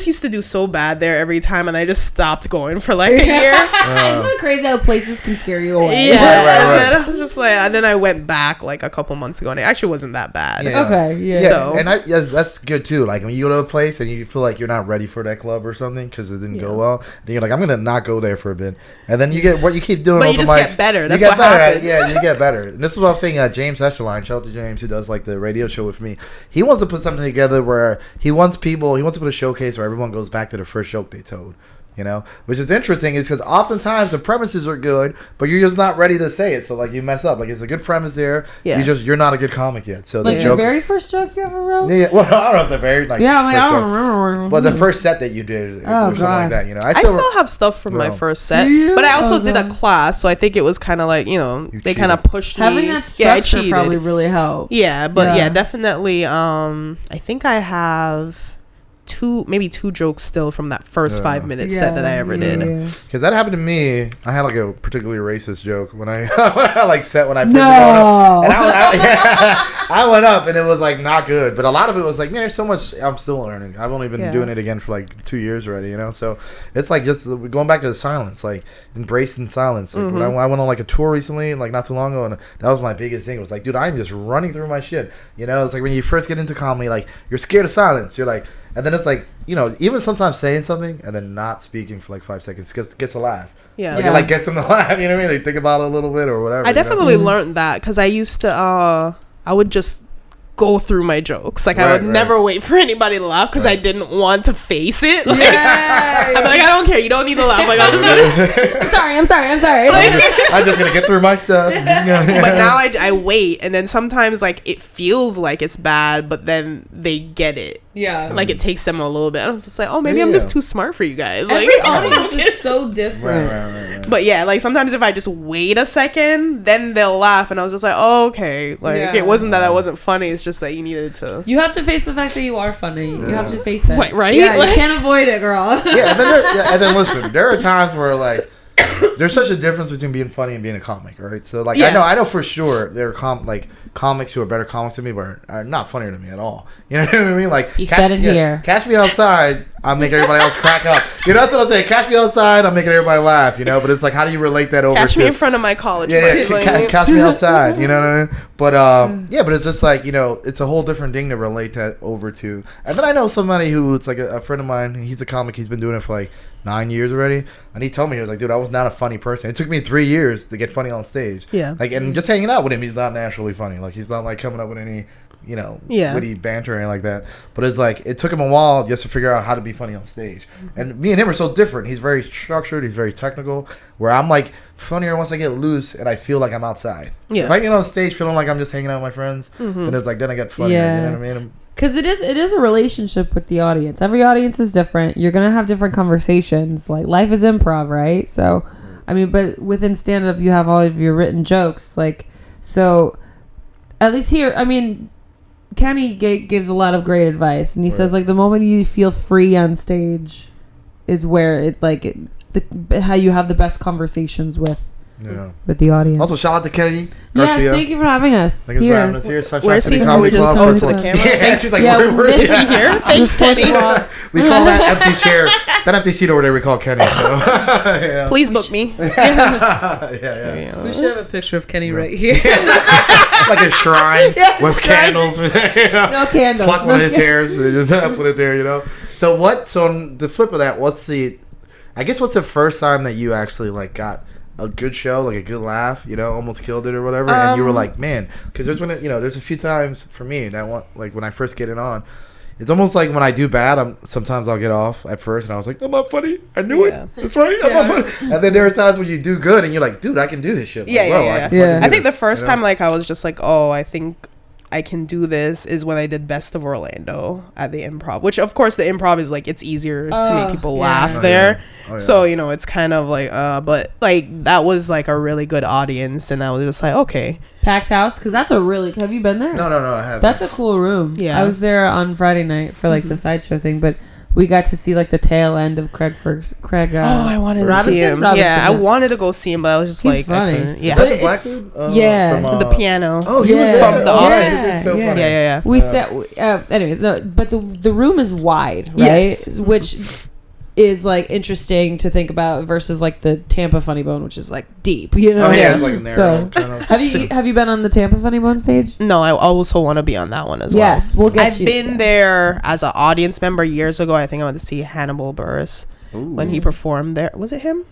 used to do so bad there every time, and I just stopped going for like a year. Isn't it crazy how places can scare you away? Yeah, Right. and then I was just like, and then I went back like a couple months ago, and it actually wasn't that bad. Yeah. Okay. Yeah. Yeah, So- and that's good too. Like when you go to a place and you feel like you're not ready for that club or something because it didn't go well, then you're like, I'm gonna not go there for a bit, and then you get what you keep doing. But open you just get mics, better. you That's get what better at it. happens. Yeah, you get better. And this is what I'm saying. James Escherline, shout out to James, who does like the radio show with me. He wants to put something together where he wants to put a showcase where everyone goes back to the first joke they told. You know, which is interesting, is because oftentimes the premises are good, but you're just not ready to say it. So like you mess up. Like it's a good premise there. Yeah. You're not a good comic yet. So Like the the joke. very first joke you ever wrote? Yeah, well, I don't know if the very like. Yeah, I'm like, first I don't joke. remember. But the first set that you did, Oh, or something like God. that, you know, I still have stuff from my Well. first set, Do you? but I also Oh, did a God. class, so I think it was kind of like, you know, You they kind of cheated. pushed Having me. that Yeah, I structure cheated. probably really helped. Yeah, but Yeah. yeah, definitely. I think I have maybe two jokes still from that first 5 minute set that I ever did. Because that happened to me. I had like a particularly racist joke when I like set when I first No. went up. And I went up and it was like not good. But a lot of it was like, man, there's so much I'm still learning. I've only been doing it again for like 2 years already, you know? So it's like just going back to the silence, like embracing silence. Like when I went on like a tour recently, like not too long ago, and that was my biggest thing. It was like, dude, I'm just running through my shit. You know, it's like when you first get into comedy, like you're scared of silence. You're like, and then it's like, you know, even sometimes saying something and then not speaking for like 5 seconds gets a laugh. Yeah. Like, it like gets them to laugh, you know what I mean? Like think about it a little bit or whatever. I definitely learned that because I used to, I would just go through my jokes. Like I would never wait for anybody to laugh because I didn't want to face it. Like, I'm like, I don't care. You don't need to laugh. Like I'm just gonna. I'm sorry. I'm just gonna get through my stuff. But now I wait, and then sometimes like it feels like it's bad, but then they get it. Yeah. Like it takes them a little bit. I was just like, oh, maybe I'm just too smart for you guys. Like, Every audience is so different. Right. but yeah, like sometimes if I just wait a second, then they'll laugh, and I was just like, oh, okay. Like it wasn't that I wasn't funny. It's just that you needed to. You have to face the fact that you are funny. You have to face it. Right? Yeah, Like, you can't avoid it, girl. And then listen, there are times where like there's such a difference between being funny and being a comic, right? So like I know for sure there are comics who are better comics than me, but are not funnier than me at all. You know what I mean? Like You said it here. Catch me outside, I'll make everybody else crack up. You know, that's what I'm saying. Catch me outside, I'm making everybody laugh. You know, but it's like, how do you relate that over? catch to me in front of my college yeah, friends. Like, catch me outside. You know what I mean? But but it's just like, you know, it's a whole different thing to relate that over to. And then I know somebody who it's like a friend of mine. He's a comic. He's been doing it for like 9 years already, and he told me, he was like, dude, I was not a funny person. It took me 3 years to get funny on stage. Yeah. Like, and just hanging out with him, he's not naturally funny. Like, he's not like coming up with any, you know, witty banter or anything like that. But it's like, it took him a while just to figure out how to be funny on stage. And me and him are so different. He's very structured. He's very technical. Where I'm like funnier once I get loose and I feel like I'm outside. Yeah. If I get on stage feeling like I'm just hanging out with my friends, then it's like, then I get funnier. Yeah. You know what I mean? Because it is a relationship with the audience. Every audience is different. You're gonna have different conversations. Like life is improv, right? So, I mean, but within stand up, you have all of your written jokes. Like, so at least here, I mean, Kenny gives a lot of great advice, and he says like the moment you feel free on stage is where it like how you have the best conversations with the audience. Also, shout out to Kenny Yes, Garcia. thank you for having us. Thank you for having us here. Sunshine Where's City he? Comedy Just Club. hold For the 20 camera. Yeah, she's like, Yeah, where Is he here? Thanks, Kenny. We call that empty chair, that empty seat over there, we call Kenny. So. Yeah. Please book me. Yeah. We should have a picture of Kenny right here. Like a shrine with candles. You know? No candles. Pluck one of his hairs and just put it there, you know? So on the flip of that, what's the first time that you actually like got a good show, like a good laugh, you know, almost killed it or whatever, and you were like, man, because there's a few times for me that like when I first get it on, it's almost like when I do bad, sometimes I'll get off at first, and I was like, I'm not funny. I knew it. It's funny. I'm not funny. And then there are times when you do good, and you're like, dude, I can do this shit. Like, I can fucking do I think this, the first you know? time like I was just like, oh, I think I can do this is when I did Best of Orlando at the Improv, which of course the Improv is like it's easier to make people laugh there. So you know it's kind of like but like that was like a really good audience, and I was just like, okay. Packed house, because that's a really. Have you been there? No, I haven't. That's a cool room. Yeah. I was there on Friday night for like the sideshow thing, but we got to see like the tail end of Craig. I wanted to see him. Robinson, yeah, I wanted to go see him, but I was just He's like, funny. I couldn't. Yeah, Is that the black dude? Yeah. From, the piano. Oh, he was from The Office. It's so funny. Yeah. We sat. Anyways, no, but the room is wide, right? Yes. Which is like interesting to think about versus like the Tampa Funny Bone, which is like deep. You know. Oh yeah, it's like narrow. So, Kind of. have you been on the Tampa Funny Bone stage? No, I also want to be on that one as well. Yes, we'll get I've you. been there as an audience member years ago. I think I went to see Hannibal Buress when he performed there. Was it him?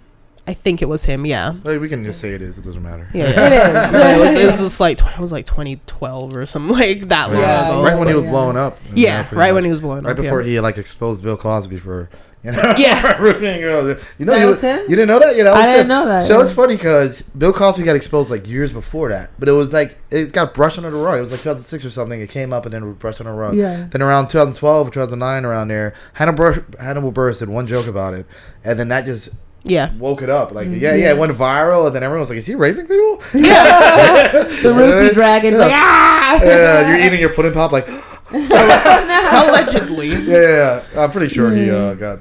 I think it was him. Yeah. Like, we can just say it is. It doesn't matter. Yeah. It is. it was just like it was like 2012 or something like that long Yeah, ago. Right when he was Yeah. blowing up. Yeah, pretty right much. when he was blowing Right up. before yeah. he like exposed Bill Cosby for, you know, Yeah. roofing girls. You know, That he was him? You didn't know that? You know, I didn't know that, So yeah. it's funny because Bill Cosby got exposed like years before that, but it was like it got brushed under the rug. It was like 2006 or something. It came up and then it was brushed under the rug. Yeah. Then around 2012 or 2009, around there, Hannibal Buress did one joke about it, and then that just Yeah. woke it up. Like, it went viral, and then everyone was like, "Is he raping people?" The Rupee Dragon's like, ah! Yeah, you're eating your pudding pop like, Allegedly. Yeah. I'm pretty sure he got.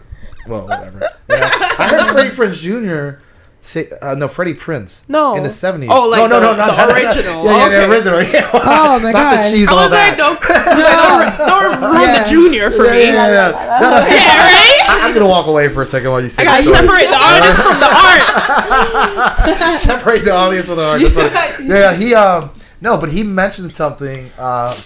Well, whatever. You know, I heard Freddie Prinze Jr. say, no, Freddie Prinze. No. In the 70s. Oh, like no, the not original. Yeah, Okay. the original. Yeah. Oh, my Not God. that she's I all was that. like, don't ruin Yeah. the junior for me. Yeah. No, no. Yeah, right? I'm gonna walk away for a second while you say. I gotta the story. separate the artist from the art. Separate the audience from the art. That's funny. Yeah, he no, but he mentioned something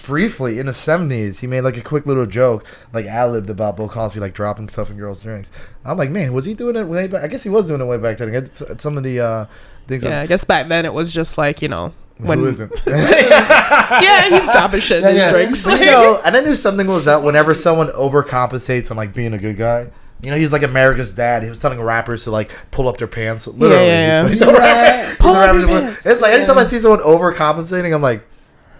briefly in the 70s. He made like a quick little joke, like ad-libbed about Bill Cosby like dropping stuff in girls' drinks. I'm like, man, was he doing it way back? I guess he was doing it way back then. Some of the things. Yeah, I guess back then it was just like, you know, when Who isn't? yeah, he's dropping shit in his drinks. But, you know, and I knew something was up whenever someone overcompensates on like being a good guy. You know, he's like America's dad. He was telling rappers to like pull up their pants. Literally. Yeah. He's like, Right. Pull up rappers- your pants. It's like anytime I see someone overcompensating, I'm like,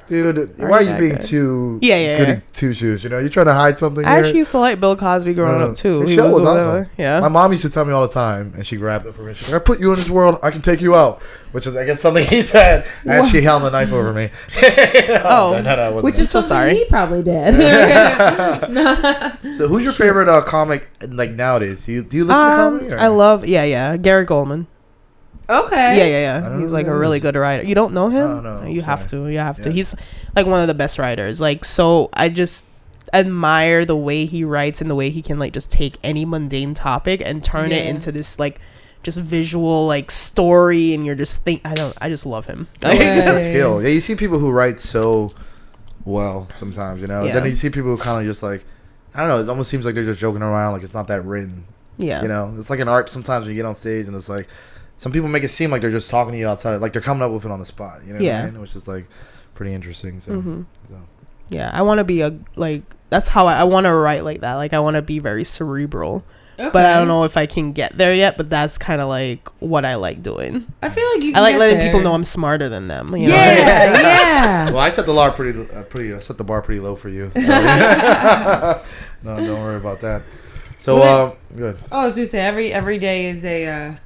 dude, why are you that being good. too Yeah. goody two shoes? You know, you're trying to hide something. I here. actually used to like Bill Cosby growing up too. The He show was whatever. awesome. Yeah. My mom used to tell me all the time, and she grabbed it for me. She's like, I put you in this world, I can take you out. Which is, I guess, something he said as she held a knife over me. Oh. no, Which is so something sorry. he probably did. So who's your favorite comic like nowadays? Do you listen to comedy? Or? I love Gary Goldman. Okay. I don't He's know like who a that really is. good writer. You don't know him? Oh, no, You have to. sorry. You have to. Yeah. He's like one of the best writers. Like, so I just admire the way he writes and the way he can like just take any mundane topic and turn it Yeah. into this like just visual like story, and you're just I just love him. I think it's a Yeah. skill. Yeah, you see people who write so well sometimes, you know. Yeah. Then you see people who kind of just like, I don't know. It almost seems like they're just joking around, like it's not that written. Yeah. You know, it's like an art. Sometimes when you get on stage and it's like, some people make it seem like they're just talking to you outside, like they're coming up with it on the spot. You know Yeah. what I mean? Which is like pretty interesting. So, Mhm. so. Yeah, I want to be that's how I want to write like that. Like I want to be very cerebral. But I don't know if I can get there yet, but that's kind of like what I like doing. I feel like you. I Can like get letting there. people know I'm smarter than them. You know? Yeah, yeah. Well, I set the bar pretty. I set the bar pretty low for you. So. No, don't worry about that. So, good. Oh, I was gonna say every day is a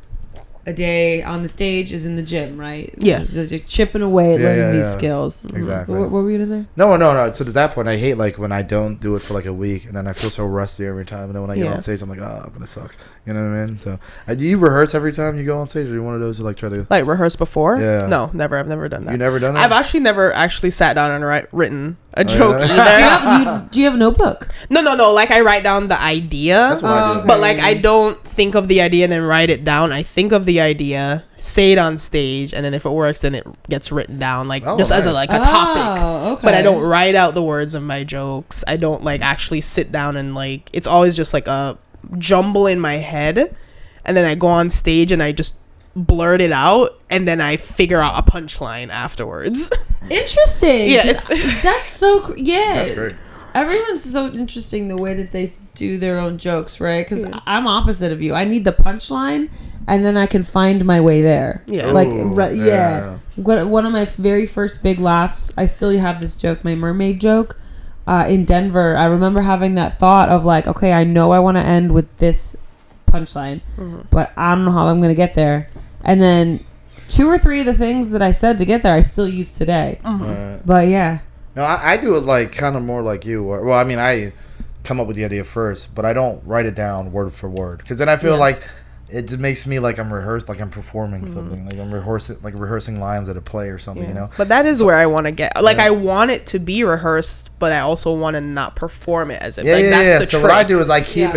day on the stage is in the gym, right? Yeah. So you're chipping away at Yeah, learning yeah, these yeah. skills. Exactly. What were you gonna say? No. To that point, I hate like when I don't do it for like a week, and then I feel so rusty every time. And then when I get Yeah. on stage, I'm like, oh, I'm gonna suck. You know what I mean? So, do you rehearse every time you go on stage, or are you one of those who like try to? Like rehearse before? Yeah. No, never. I've never done that. You never done that? I've actually never actually sat down and written a Oh, joke yeah? either. Do you have a notebook? No. Like I write down the idea. That's what I do. okay. But like I don't think of the idea and then write it down. I think of the idea, say it on stage, and then if it works, then it gets written down, like Oh, just as a nice. topic. Oh, okay. But I don't write out the words of my jokes. I don't like actually sit down and like it's always just like a jumble in my head, and then I go on stage and I just blurt it out, and then I figure out a punchline afterwards. Interesting. Yeah, 'cause that's so. Yeah. That's great. Everyone's so interesting the way that they do their own jokes, right? Because I'm opposite of you. I need the punchline, and then I can find my way there. Yeah. Like, Ooh, yeah. One of my very first big laughs, I still have this joke, my mermaid joke, in Denver. I remember having that thought of like, okay, I know I want to end with this punchline, but I don't know how I'm going to get there. And then 2 or 3 of the things that I said to get there, I still use today. But yeah. No, I do it like kind of more like you. Well, I mean, I come up with the idea first, but I don't write it down word for word, because then I feel like it just makes me like I'm rehearsed, like I'm performing something, like I'm rehearsing lines at a play or something, you know. But that is where I want to get. Like I want it to be rehearsed, but I also want to not perform it as if like that's the So trick. what I do is I keep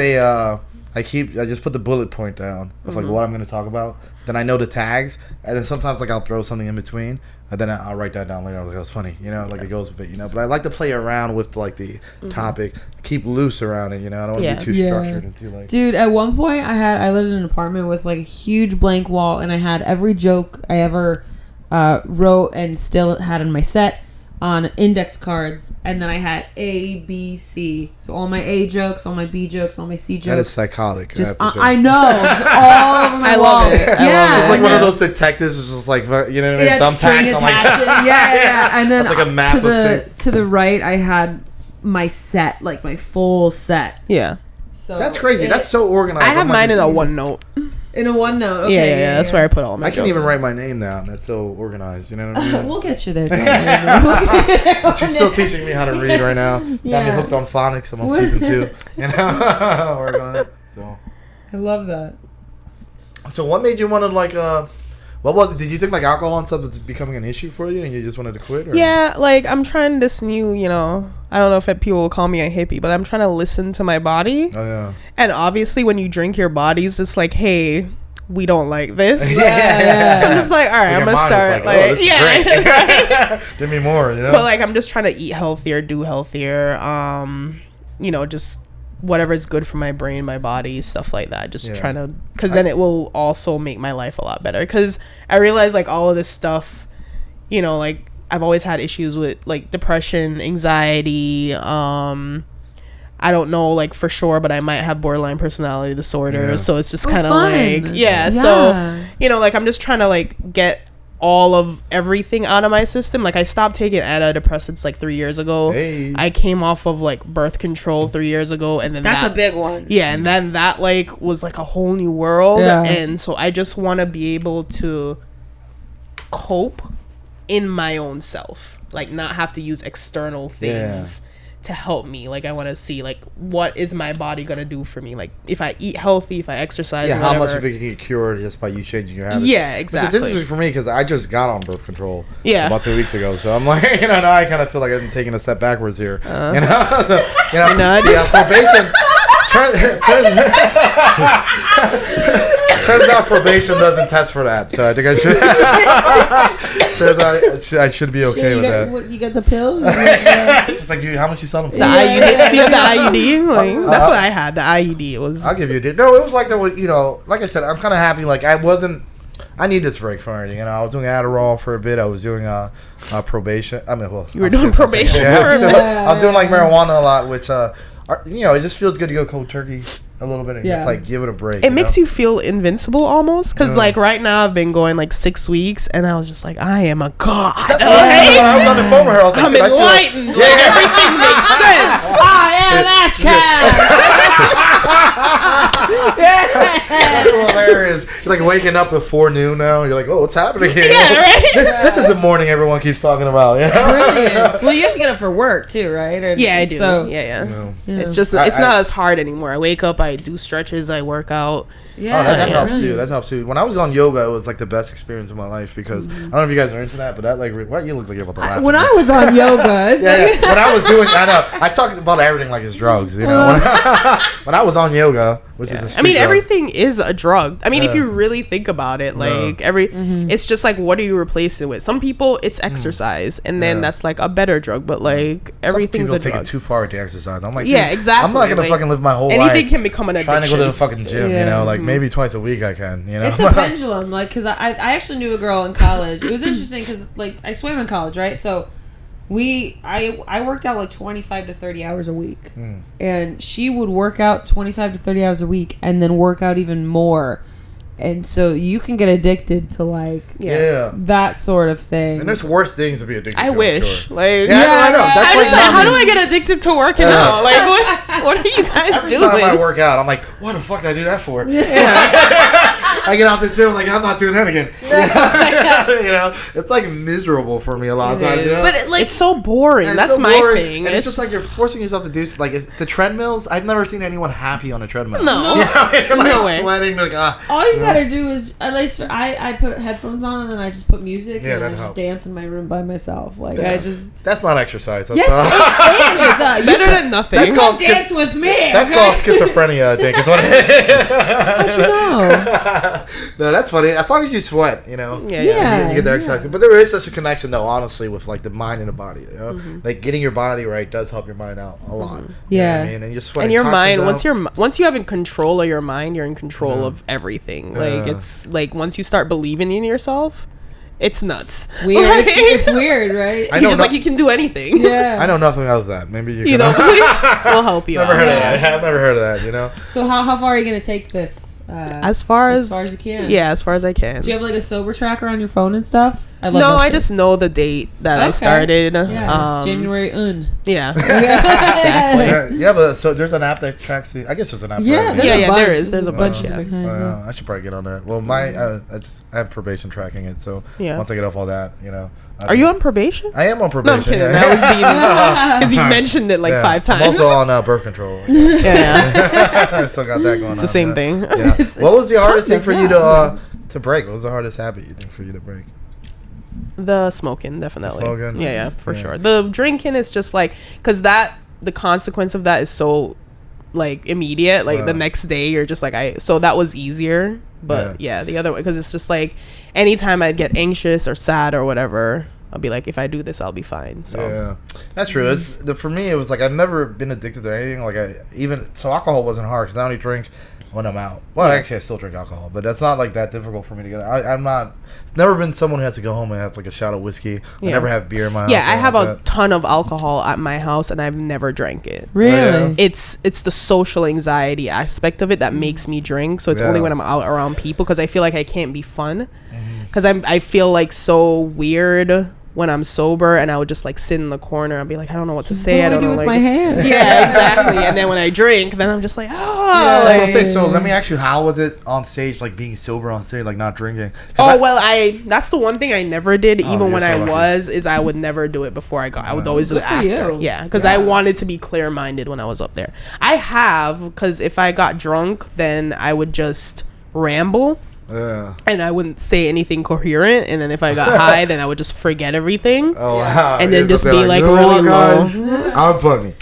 I just put the bullet point down of like what I'm going to talk about. Then I know the tags, and then sometimes like I'll throw something in between, and then I'll write that down later. Like, it was funny, you know, like it goes with it, you know. But I like to play around with like the topic, keep loose around it, you know. I don't want to be too structured and too like. Dude, at one point I lived in an apartment with like a huge blank wall, and I had every joke I ever wrote and still had in my set on index cards, and then I had A, B, C. So all my A jokes, all my B jokes, all my C jokes. That is psychotic. Just I have to say. I know, just all over my I wall. love it. I love Yeah, It's like one of and those detectives. It's just like, you know what I mean? yeah, Thumbtacks. string I'm like, attaching. yeah. And then That's like a map to of to the right, I had my set, like my full set. Yeah. So that's crazy. That's so organized. I have I'm like, mine in a easy. OneNote. In a OneNote. Okay, yeah. That's where I put all my I can't jokes. even write my name down. That's so organized. You know what I mean? We'll get you there. Don't worry. She's still teaching me how to read right now. Got me Yeah. hooked on phonics. I'm on season 2. You know, working on it. So. I love that. So what made you want to like? What was it? Did you think like alcohol and stuff was becoming an issue for you, and you just wanted to quit? Or? Yeah, like I'm trying this new, I don't know if people will call me a hippie, but I'm trying to listen to my body. Oh yeah. And obviously, when you drink, your body's just like, hey, we don't like this. Yeah. So I'm just like, all right, Your I'm gonna mind is start like, oh, this is great. right. Give me more. You know. But like, I'm just trying to eat healthier, do healthier. Just whatever is good for my brain, my body, stuff like that. Just trying to, because then it will also make my life a lot better. Because I realize like all of this stuff, like I've always had issues with like depression, anxiety. I don't know like for sure, but I might have borderline personality disorder. Yeah. So it's just Oh, kind of fun. like, Yeah. So, like I'm just trying to like get all of everything out of my system. Like I stopped taking antidepressants like 3 years ago. Hey. I came off of like birth control 3 years ago, and then That's a big one. yeah, and then that like was like a whole new world. Yeah. And so I just want to be able to cope in my own self, like not have to use external things to help me. Like I want to see like what is my body gonna do for me, like if I eat healthy, if I exercise, Yeah, whatever. how much of it can get cured just by you changing your habits? Yeah, Which is exactly. interesting for me because I just got on birth control about 2 weeks ago. So I'm like, now I kind of feel like I'm taking a step backwards here. Probation. Turns out probation doesn't test for that, so I think I should be okay with that. You got the pills? It's like, how much you sell them for? The IUD, the IUD, like, that's what I had. The IUD, it was. I'll give you a deal. No, it was like there was, like I said, I'm kind of happy. Like I need this break from everything. I was doing Adderall for a bit. I was doing probation. You were doing probation. I was doing like marijuana a lot, which it just feels good to go cold turkey a little bit and just like give it a break. It makes you feel invincible almost, because like right now I've been going like 6 weeks, and I was just like, I am a god. When I was on the phone with her, I was like, I'm dude, I feel like- enlightened. Like, everything makes sense. I am That's hilarious. You're like waking up before noon now. You're like, oh, what's happening here? Yeah, right? This is the morning everyone keeps talking about. Brilliant. Well, you have to get up for work too, right? Or- Yeah, I do. So, yeah. No. It's just it's not as hard anymore. I wake up, I do stretches, I work out. yeah, Oh, that helps really. too. That helps too. When I was on yoga, it was like the best experience of my life because I don't know if you guys are into that, but that like, what you look like you're about to laugh. When at me. I was on yoga, it's Yeah, like- yeah. When I was doing, I know I talked about everything like it's drugs. When I was on yoga, which is a street drug. everything is a drug. I mean, if Yeah. you really think about it, like it's just like, what do you replace it with? Some people, it's exercise, and then Yeah. that's like a better drug. But like everything's Some a people take drug. it too far to exercise. I'm like, Yeah, dude, exactly. I'm not gonna Like, fucking live my whole Anything life can become an addiction. trying to go to the fucking gym. Yeah. Like maybe twice a week I can. It's a pendulum, like, because I actually knew a girl in college. It was interesting because, like, I swam in college, right? So I worked out like 25 to 30 hours a week, and she would work out 25 to 30 hours a week and then work out even more. And so you can get addicted to like Yeah. that sort of thing. And there's worse things to be addicted to. I I'm wish. sure. Like, Yeah, I know. That's I'm like just like, not how me. do I get addicted to working out? Like, what are you guys Every time I doing? work out, I'm like, what the fuck did I do that for? I get out the gym, like, I'm not doing that again. It's like miserable for me a lot of times. But it, like, It's so boring. And That's so my boring, thing. And it's just like you're forcing yourself to do like the treadmills. I've never seen anyone happy on a treadmill. No. You're like No way. sweating. Like, all you gotta do is, at least I put headphones on and then I just put music Yeah, and I that just helps. dance in my room by myself. Like Yeah. I just that's not exercise. That's, yes, it is. better than nothing. That's called Dance with me. that's okay? called schizophrenia. I think it's what it is. How'd you know? No, that's funny. As long as you sweat, Yeah. Yeah. you get the exercise. But there is such a connection, though, honestly, with like the mind and the body. Like getting your body right does help your mind out a lot. You know what I Yeah. mean? And you're sweating. And your toxins mind, out. once you have in control of your mind, you're in control of everything. Like Yeah. it's like once you start believing in yourself, it's nuts. Weird. Like, It's weird, right? I you're know just no- like you can do anything. Yeah. I know nothing of that. Maybe you You can. know, we'll help you Never out. heard of that. I've never heard of that. You know. So how far are you gonna take this? As far as you can. Yeah, as far as I can. Do you have like a sober tracker on your phone and stuff? I love No, that I shit. just know the date that I Okay. started. Yeah. January. Yeah. Yeah, yeah, but so there's an app that tracks the. I guess there's an app. for Yeah, everything. there's Yeah, a bunch. there is. There's a bunch, of yeah. different kinds, I should probably get on that. Well, I have probation tracking it, so Yeah. once I get off all that, Are you on probation? I am on No, I'm probation. kidding. yeah. That was being because you mentioned it like Yeah. 5 times. I'm also on birth control. yeah. I still got that going on. It's the same thing. Yeah. What was the hardest thing for you to break? What was the hardest habit you think for you to break? The smoking, definitely. Smoking? Yeah, for Yeah. sure. The drinking is just like, because the consequence of that is so like immediate. Like the next day, you're just like, so that was easier. But yeah the other way, because it's just like anytime I get anxious or sad or whatever, I'll be like, if I do this, I'll be fine. So Yeah, that's true. For me, it was like I've never been addicted to anything. Like so alcohol wasn't hard because I only drink when I'm out. Well, actually, I still drink alcohol, but that's not like that difficult for me to get. I'm not. Never been someone who has to go home and have like a shot of whiskey. I never have beer in my house. yeah, I have like a ton of alcohol at my house, and I've never drank it. Really? Yeah. It's the social anxiety aspect of it that makes me drink. So it's only when I'm out around people, because I feel like I can't be fun, because I feel like so weird when I'm sober, and I would just like sit in the corner and be like, I don't know what to say. I don't know, with like my hands. yeah, exactly. And then when I drink, then I'm just like, oh, That's like, what I'm saying. So let me ask you, how was it on stage, like being sober on stage, like not drinking? that's the one thing I never did, even you're when so I lucky. is I would never do it before I got. I would always do it Good for after. you. Yeah, because I wanted to be clear minded when I was up there. I have, because if I got drunk, then I would just ramble. Yeah. And I wouldn't say anything coherent, and then if I got high, then I would just forget everything. Oh wow. And then It's just up there be like "You know really what, low. guys? I'm funny.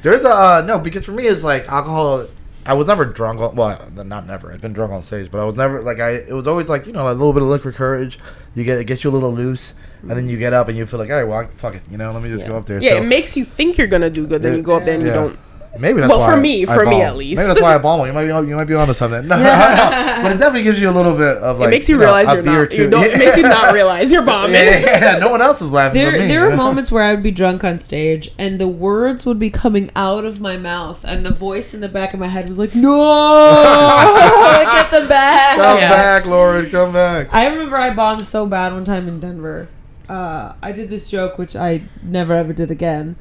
There's no, because for me it's like alcohol. I was never drunk. Well, not never. I've been drunk on stage, but I was never like It was always like a little bit of liquor courage. It gets you a little loose, and then you get up and you feel like, all right, well, fuck it. Let me just go up there. Yeah, So, it makes you think you're gonna do good, then you go up there and you don't. Maybe that's Well, why. for me I bomb. at least. Maybe that's why I bomb. You might be onto something. No, but it definitely gives you a little bit of like. It makes you realize a you're beer not. too. It makes you not realize you're bombing. Yeah, no one else is laughing. but me, There are moments where I would be drunk on stage and the words would be coming out of my mouth and the voice in the back of my head was like, no, get them back. Come back, Lauren. Come back. I remember I bombed so bad one time in Denver. I did this joke, which I never ever did again.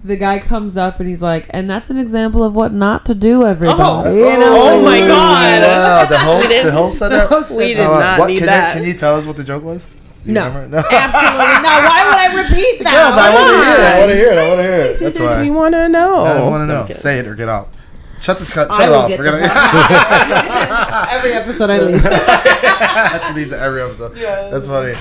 The guy comes up and he's like, and that's an example of what not to do, everybody. Oh my God. Wow, the host said that. We did not need that. Can you tell us what the joke was? Do you No. remember? No. Absolutely not. Why would I repeat Yes, that? I want to hear it. That's why. We want to know. I want to know. Okay. Say it or get out. Shut it I will off. get We're gonna. Every episode I leave. That leads to every episode. That's funny.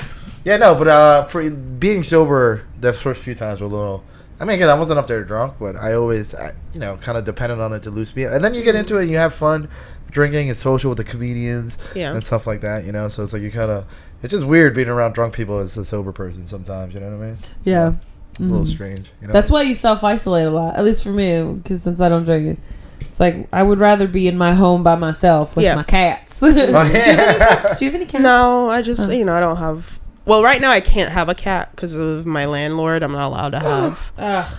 Yeah, no, but for being sober, the first few times were a little. I mean, again, I wasn't up there drunk, but I always, kind of depended on it to lose me. And then you get into it and you have fun drinking and social with the comedians and stuff like that, So it's like you kind of, it's just weird being around drunk people as a sober person sometimes, you know what I mean? Yeah. It's a little strange, That's why you self-isolate a lot, at least for me, because since I don't drink it. It's like, I would rather be in my home by myself with my cats. Oh, yeah. Do you have any cats? No, I just, I don't have. Well, right now I can't have a cat because of my landlord. I'm not allowed to have.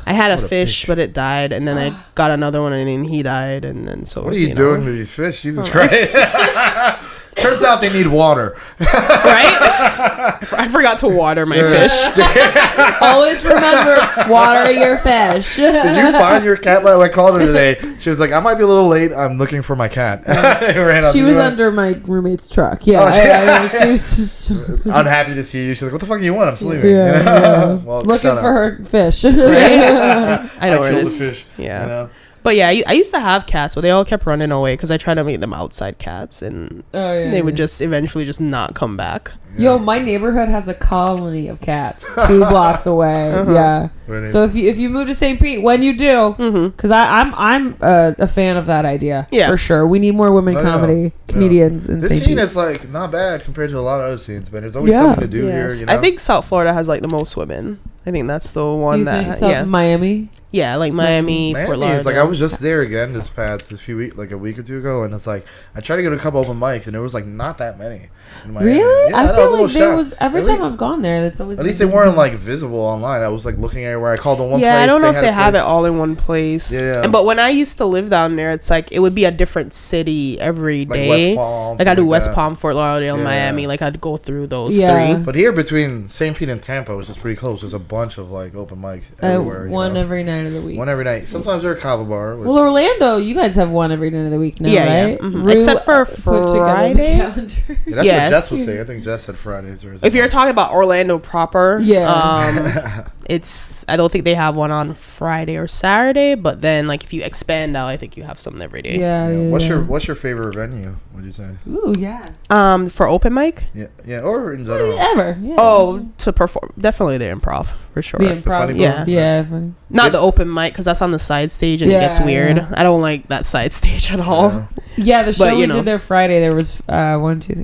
I had a fish, but it died, and then I got another one, and then he died, and then so. What are you doing to these fish? Jesus Christ. Turns out they need water. Right? I forgot to water my fish. Always remember, water your fish. Did you find your cat? I called her today. She was like, I might be a little late. I'm looking for my cat. She was under my roommate's truck. Yeah. She was just unhappy to see you. She's like, what the fuck do you want? I'm sleeping. Yeah. Well, looking for her fish. I know where killed it is. the fish. Yeah. But yeah, I used to have cats, but they all kept running away because I tried to make them outside cats, and they would just eventually just not come back. Yo, my neighborhood has a colony of cats 2 blocks away. Yeah. Really? So if you move to St. Pete, when you do, because I'm a fan of that idea. Yeah. For sure. We need more women comedians in This St. scene Pete. is not bad compared to a lot of other scenes, but there's always something to do here. I think South Florida has the most women. I think that's the one You that think so? yeah, Miami. yeah, like Miami, Fort Miami is like I Lauderdale. was just there again this few week, like a week or two ago, and it's like I tried to go to a couple open mics, and there was like not that many. In Miami. Really? Yeah, I know, feel was a like little there shocked. was every At time least- I've gone there. That's always At been least they busy, weren't busy. like visible online. I was like looking everywhere. I called the one Yeah, place. I don't know if had they a have place- it all in one place. Yeah. But when I used to live down there, it's like it would be a different city every Like day. West Palm. Like I do something West that. Palm, Fort Lauderdale, Yeah. Miami. Like I'd go through those Yeah. three. But here between St. Pete and Tampa, which is pretty close, there's a bunch of like open mics everywhere. you one know? every night of the week. One every night. Sometimes they're a Kava bar. Which, Well, Orlando, you guys have one every night of the week now, Yeah, right? mhm. Rue Except for put together the Friday. calendar. yeah, that's Yes. what Jess was saying. I think Jess said Fridays or If you're talking about Orlando proper, Yeah. it's I don't think they have one on Friday or Saturday. But then like if you expand out, I think you have something every day. Yeah, yeah. What's your favorite venue? What'd you say? Ooh, yeah. For open mic. Yeah, or in general. Ever. Yeah. Oh, to perform, definitely the improv for sure. the Funny improv. Bone? Yeah. Yeah. Funny. Not the open mic because that's on the side stage and it gets Yeah, weird. yeah. I don't like that side stage at all. Yeah. Yeah, the show But, we you know. did there Friday, there was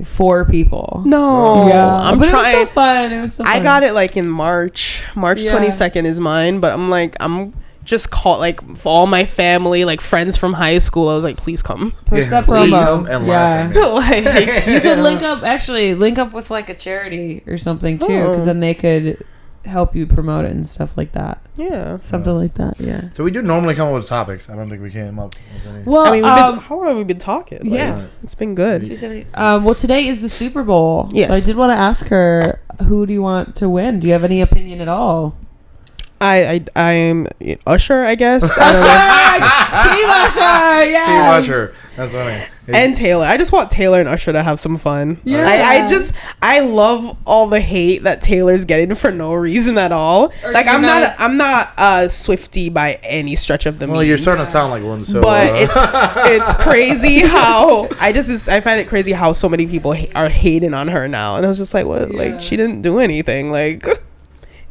4 people. No, Yeah, I'm but trying. It was so fun. It was so fun. I got it like in March. March Yeah. 22nd is mine, but I'm just called like for all my family, like friends from high school. I was like, please come. Push Yeah, that please, promo. and Yeah. laugh at me. like, You could link up with like a charity or something too, because Oh. then they could help you promote it and stuff like that. yeah. Something like that. Yeah. So we do normally come up with topics. I don't think we came up with any. Well, I mean, how long have we been talking? Like, yeah. it's been good. 270. Well, today is the Super Bowl. Yes. So I did want to ask her, who do you want to win? Do you have any opinion at all? I'm Usher, I guess. I don't know. Team Usher. Yes. Team Usher. That's funny. And Taylor. I just want Taylor and Usher to have some fun. Yeah. I love all the hate that Taylor's getting for no reason at all. Or Like you're I'm not- not a Swiftie by any stretch of the well, means. you're starting to sound like one. So, But it's crazy how I find it crazy how so many people are hating on her now, and I was just like, what? Yeah. Like she didn't do anything. Like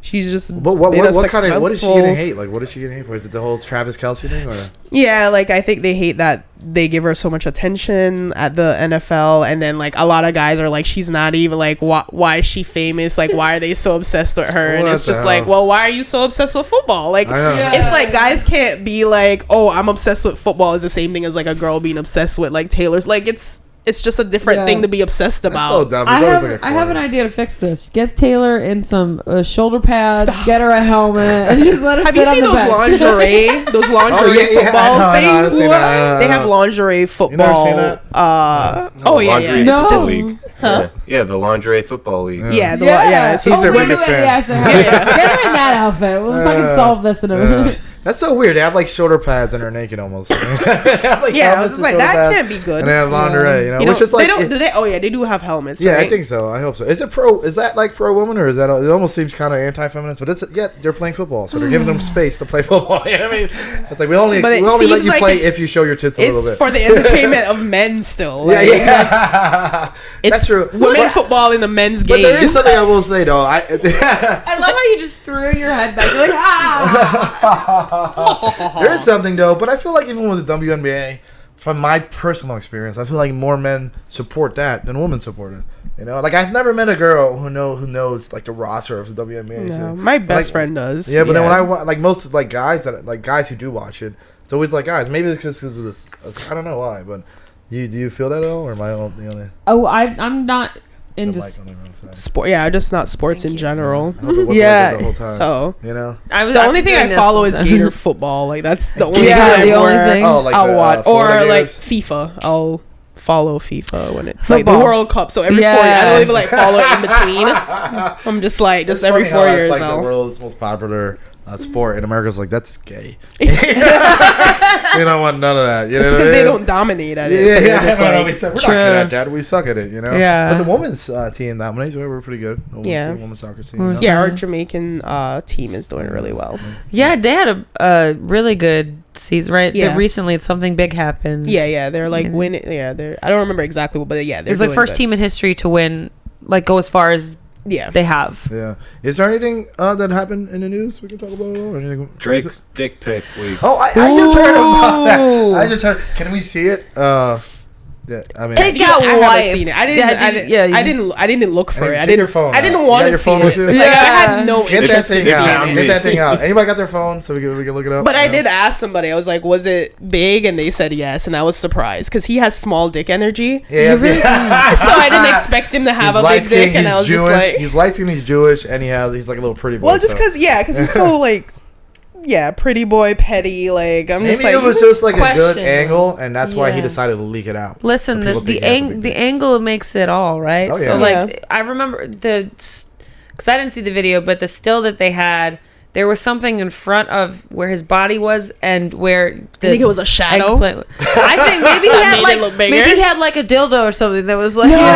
she's just. But what been a kind of what is she successful- getting hate? Like what is she getting hate for? Is it the whole Travis Kelce thing or? Yeah, like I think they hate that they give her so much attention at the NFL, and then like a lot of guys are like, she's not even like, why is she famous? Like why are they so obsessed with her? And What it's the just hell? like, well, why are you so obsessed with football? Like I know. Yeah. it's like guys can't be like, oh, I'm obsessed with football is the same thing as like a girl being obsessed with like Taylor's. Like it's just a different Yeah. thing to be obsessed That's about. so dumb. I It's always have, like a I have an corner. idea to fix this. Get Taylor in some shoulder pads, Stop. get her a helmet, and just let her Have sit you on seen the those bench. lingerie? Those lingerie football I know, I've things. seen that, I know, They I have know. lingerie football. seen that? Oh yeah, yeah. Laundry It's No. Football just League. Huh? Yeah, the Lingerie Football League. yeah, Yeah, He's their wait, biggest wait, fan. yes, get her in that outfit. We'll fucking solve this in a minute. That's so weird. They have like shoulder pads and they're naked almost. They have, like, Yeah, I helmets was just and like, shoulder that pads, can't be good. And they have lingerie, you know, You which know, is like. they don't. it- Do they? Oh yeah, they do have helmets. yeah, right? I think so. I hope so. Is it pro? Is that like pro woman or is that? It almost seems kind of anti-feminist, but it's they're playing football, so they're giving them space to play football. You know what I mean? It's like we only But it let seems you like play it's- if you show your tits a little It's bit. for the entertainment of men still. yeah, Like, yeah. It's That's true. Women But- football in the men's But there is games. something I will say though. I love how you just threw your head back. You're like, ah. There is something though, but I feel like even with the WNBA, from my personal experience, I feel like more men support that than women support it. You know, like I've never met a girl who knows like the roster of the WNBA. No, so- my but, best like, friend does. Yeah, but then when I like most like guys who do watch it, it's always like guys. Maybe it's just because of this. I don't know why, but do you feel that at all, or am I the only? Oh, I'm not The into. mic on the wrong side? sport, yeah, just not sports in general. I hope it wasn't like Yeah. that the whole time. So you know. the only thing I follow is Gator football. Like that's the only Yeah, time the only where thing. Oh, like I'll the, watch, or Florida like Gators? FIFA. I'll follow FIFA when it's like Football. the World Cup. So every 4 years, I don't even like follow it in between. I'm just like It's every funny 4 how years. It's like the I'll, world's most popular sport, and America's like that's gay. You don't want none of that. You know it's what I because they mean? don't dominate at it. Yeah, so they're yeah. just I know, like- we said, we're True. not good at that. We suck at it. You know. Yeah. But the women's team dominates. We're pretty good. The women's Yeah. team, women's soccer team. Women's you know? yeah, our Jamaican team is doing really well. Yeah, they had a really good season, right? Yeah. Recently, something big happened. Yeah, they're like Yeah. winning. Yeah, they're. I don't remember exactly, but yeah, It they're was like doing first good. team in history to win, like go as far as Yeah, they have. Yeah. Is there anything that happened in the news we can talk about? Or anything? Drake's dick pic leak. Oh, I just heard about Ooh. that. I just heard. Can we see it? Yeah, I mean, It Yeah, got I haven't wiped. seen it. I didn't look for it. I Get your didn't. phone. I didn't You want got to your see phone it. with you? Like, I had no get that interest in thing seeing out. it. Get that thing out. Anybody got their phone so we can look it up? But I No? did ask somebody. I was like, "Was it big?" And they said yes, and I was surprised because he has small dick energy. Yeah, So I didn't expect him to have He's a big light-skinned, dick, and he's I was Jewish. just like, He's light skinned, he's Jewish, and he's like a little pretty boy. "Well, just so- because he's so like, yeah, pretty boy, petty. Like I'm just Maybe like, it was just like a good Question. angle, and that's why he Yeah. decided to leak it out. Listen, So the people think he has a big the dick. angle makes it all, right? Oh, yeah. So like Yeah. I remember because I didn't see the video, but the still that they had, there was something in front of where his body was and where the I think it was a shadow. eggplant- I think maybe he had Made it look like bigger. maybe he had like a dildo or something that was like, you know, like,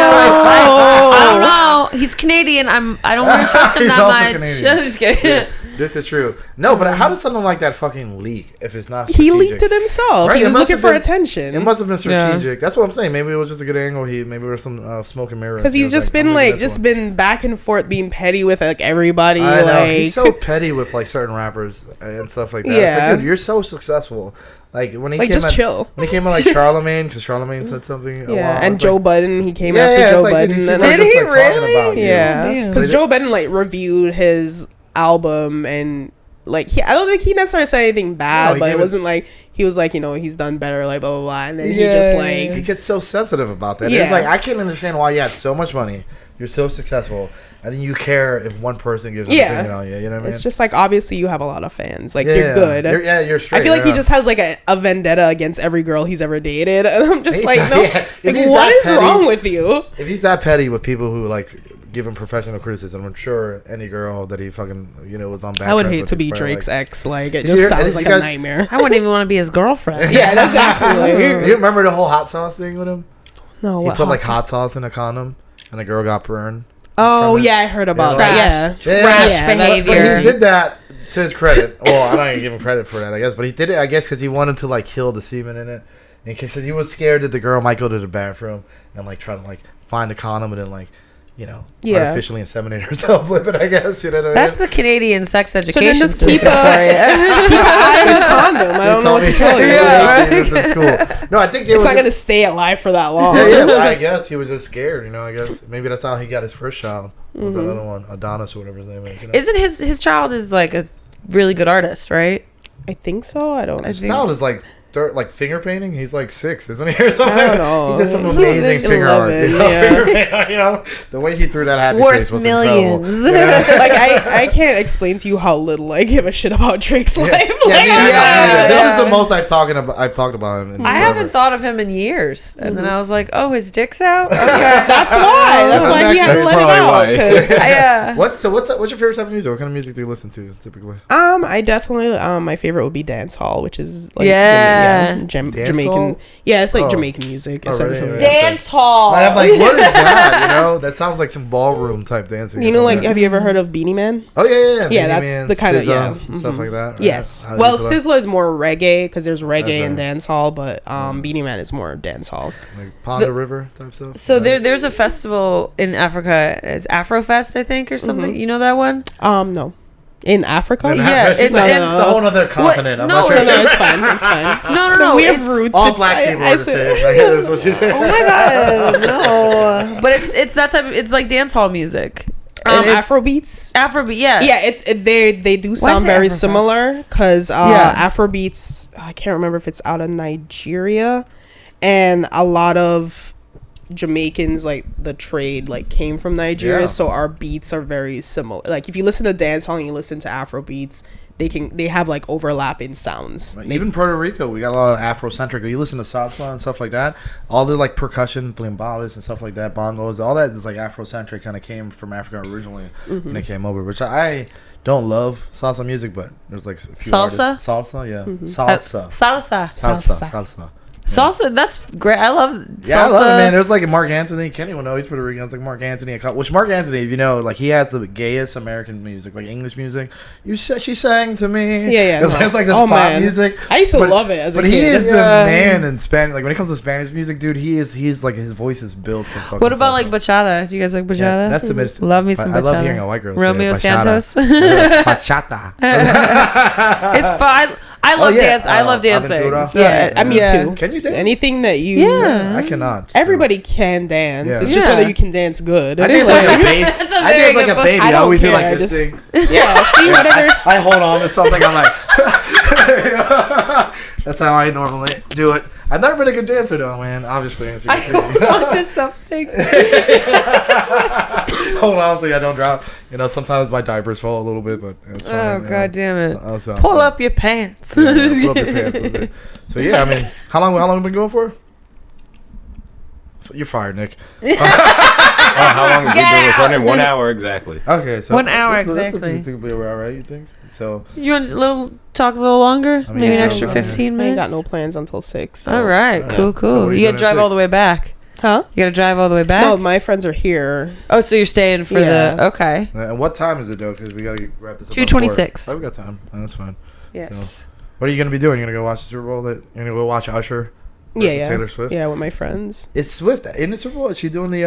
I don't know. He's Canadian. I don't really trust him He's that also much. Canadian. I'm just kidding. This is true. No, but how does something like that fucking leak if it's not? He strategic? leaked it himself. Right, He it was must looking have for been- attention. It must have been Yeah. strategic. That's what I'm saying. Maybe it was just a good angle. Maybe there was some smoke and mirrors. Because He he's was just I'm been looking like at this just one. been back and forth being petty with like everybody. I know like he's so petty with like certain rappers and stuff like that. It's Yeah. like, dude, you're so successful. Like when he Like, came just at, chill. When he came at like Charlemagne, because Charlemagne said something. a yeah, while, and it's Joe like, Budden, he came Yeah, after yeah, Joe it's like, dude, Budden. these And people are Did just, he like, talking really? about you. yeah, Damn. because They- Joe Budden like reviewed his album and like I don't think he necessarily said anything bad, No, he but gave it it- wasn't like he was like he's done better, like blah blah blah, and then he Yeah, just yeah, like He gets so sensitive about that. Yeah. It's like I can't understand why you have so much money, you're so successful, and then you care if one person gives an Yeah. opinion on you. You know what I mean? it's just like obviously you have a lot of fans, like Yeah, you're yeah. good. You're straight. I feel like he yeah. just has like a vendetta against every girl he's ever dated, and I'm just He like, does, no, yeah. If like he's what that is petty- wrong with you? If he's that petty with people who like give him professional criticism, I'm sure any girl that he fucking was on bad. I would terms hate with to is be probably Drake's like, ex. Like it You just hear- sounds you like guys- a nightmare. I wouldn't even want to be his girlfriend. Yeah, that's exactly like. You remember the whole hot sauce thing with him? No, He what put like hot hot sauce in a condom, and the girl got burned. Oh from it. yeah, I heard about Yeah, that. Trash. Yeah, Trash Yeah, that's behavior. But crazy. he did that to his credit. Well, I don't even give him credit for that, I guess. But he did it, I guess, because he wanted to like kill the semen in it. In case he was scared that the girl might go to the bathroom and like try to like find a condom and then like Yeah. artificially inseminate herself with it. I guess you know what I mean. That's the Canadian sex education then just system keep for you. Keep an eye on his condom. I don't know what to tell you. Yeah, Like, It's in school. No, I think they it's were not gonna stay alive for that long. Yeah, well, I guess he was just scared. I guess maybe that's how he got his first child. Was Mm-hmm. another one, Adonis or whatever his name is. Isn't his child is like a really good artist, right? I think so. I don't. I His think- child is like finger painting. He's like 6, isn't he? Or something? I don't know. He did some He's amazing like finger art. 11, Finger paint, the way he threw that happy Worth face was millions. incredible. Yeah. Like I can't explain to you how little I give a shit about Drake's life. Yeah, Like, me neither. Yeah. This is the most I've talked about him. In I forever. haven't thought of him in years, and then I was like, "Oh, his dick's out." Okay, That's why. That's why he had to That's let it probably out. why. 'cause- yeah. What's your favorite type of music? What kind of music do you listen to typically? I definitely my favorite would be dance hall, which is like Yeah. Dance Jamaican. hall? Yeah, it's like Oh. Jamaican music Oh, really? essentially. Yeah. Dance hall. I'm like, what is that? That sounds like some ballroom type dancing. or You know, like something. have you ever heard of Beanie Man? Oh yeah. Yeah, Beanie that's Man, the kind of SZA, stuff mhm. like that. Right? Yes. How Well, you feel Sizzla is more reggae because there's reggae Okay. and dance hall, but Beanie Man is more dance hall. like Ponda River type stuff. So there's a festival in Africa. It's Afrofest, I think, or something. You know that one? No, in Africa. Yeah, it's it's, like, in- it's a whole other continent. I'm no, not sure. No, it's fine. It's fine. No. we have it's- roots. All It's- black people I are the said- same. Like, that's what she said. Oh my god, no! But it's that type. It's like dance hall music. And it's Afrobeats. Afrobeat, yeah. Yeah, they do sound it very Afrofest? similar because Yeah. Afrobeats. I can't remember if it's out of Nigeria, and a lot of Jamaicans like the trade like came from Nigeria, Yeah. so our beats are very similar. Like if you listen to dancehall and you listen to Afrobeats, they have like overlapping sounds. Even Puerto Rico, we got a lot of Afrocentric. You listen to salsa and stuff like that. All the like percussion, timbales and stuff like that, bongos, all that is like Afrocentric. Kind of came from Africa originally when it came over. Which I don't love salsa music, but there's like a few Salsa? artists- salsa, yeah, salsa, Salsa. salsa. Salsa, that's great. I love salsa. Yeah, I love it, man. It was like Mark Anthony. Can't even know he's Puerto Rican. It's like Mark Anthony. Which Mark Anthony, if you know, like he has the gayest American music, like English music. She sang to me. Yeah. It's like this Oh, pop man. music. I used to love it as a But kid. he is the Yeah. man in Spanish. Like when it comes to Spanish music, dude, he's like his voice is built for fucking. What about like salsa. bachata? Do you guys like bachata? Yeah, that's the best. Love me some I love bachata. hearing a white girl Romeo say it, bachata. Santos. Bachata. It's fine. I love yeah. dance. I love dancing. Aventura. So, Yeah, me too. Can you dance? Anything that you. Yeah. I cannot. Everybody can dance. Yeah. It's just Yeah. whether you can dance good. I dance like a baby. That's a I very dance like good a baby. I I don't always do care, like I this just- thing. Yeah, see, whatever. I hold on to something. I'm like, that's how I normally do it. I've never been a good dancer though, man. Obviously, as you I can hold see. on to something. Hold on so I don't drop. You know, sometimes my diapers fall a little bit, but it's fine, Oh you know. god damn it! Also, Pull up your pants. Yeah, pull up your pants. That's it. So yeah, I mean, how long have we been going for? You're fired, Nick. Oh, how long have we Get been out. recording? 1 hour exactly. Okay, so 1 hour that's exactly. That's be around, right? You think? So You want talk a little longer? I mean, Maybe an yeah, extra yeah. 15 I ain't minutes. got no plans until 6. So. All right, cool, So cool. what are you you doing gotta drive at all 6? the way back. Huh? You gotta drive all the way back. No, my friends are here. Oh, so you're staying for Yeah. the okay. and what time is it though? Because we gotta wrap this up. 2:26. Oh, we got time. Oh, that's fine. Yes. What are you gonna be doing? You're gonna go watch the Super Bowl? You're gonna go watch Usher? Yeah, versus yeah. Taylor Swift. Yeah, with my friends. Is Swift in the Super Bowl? Is she doing the?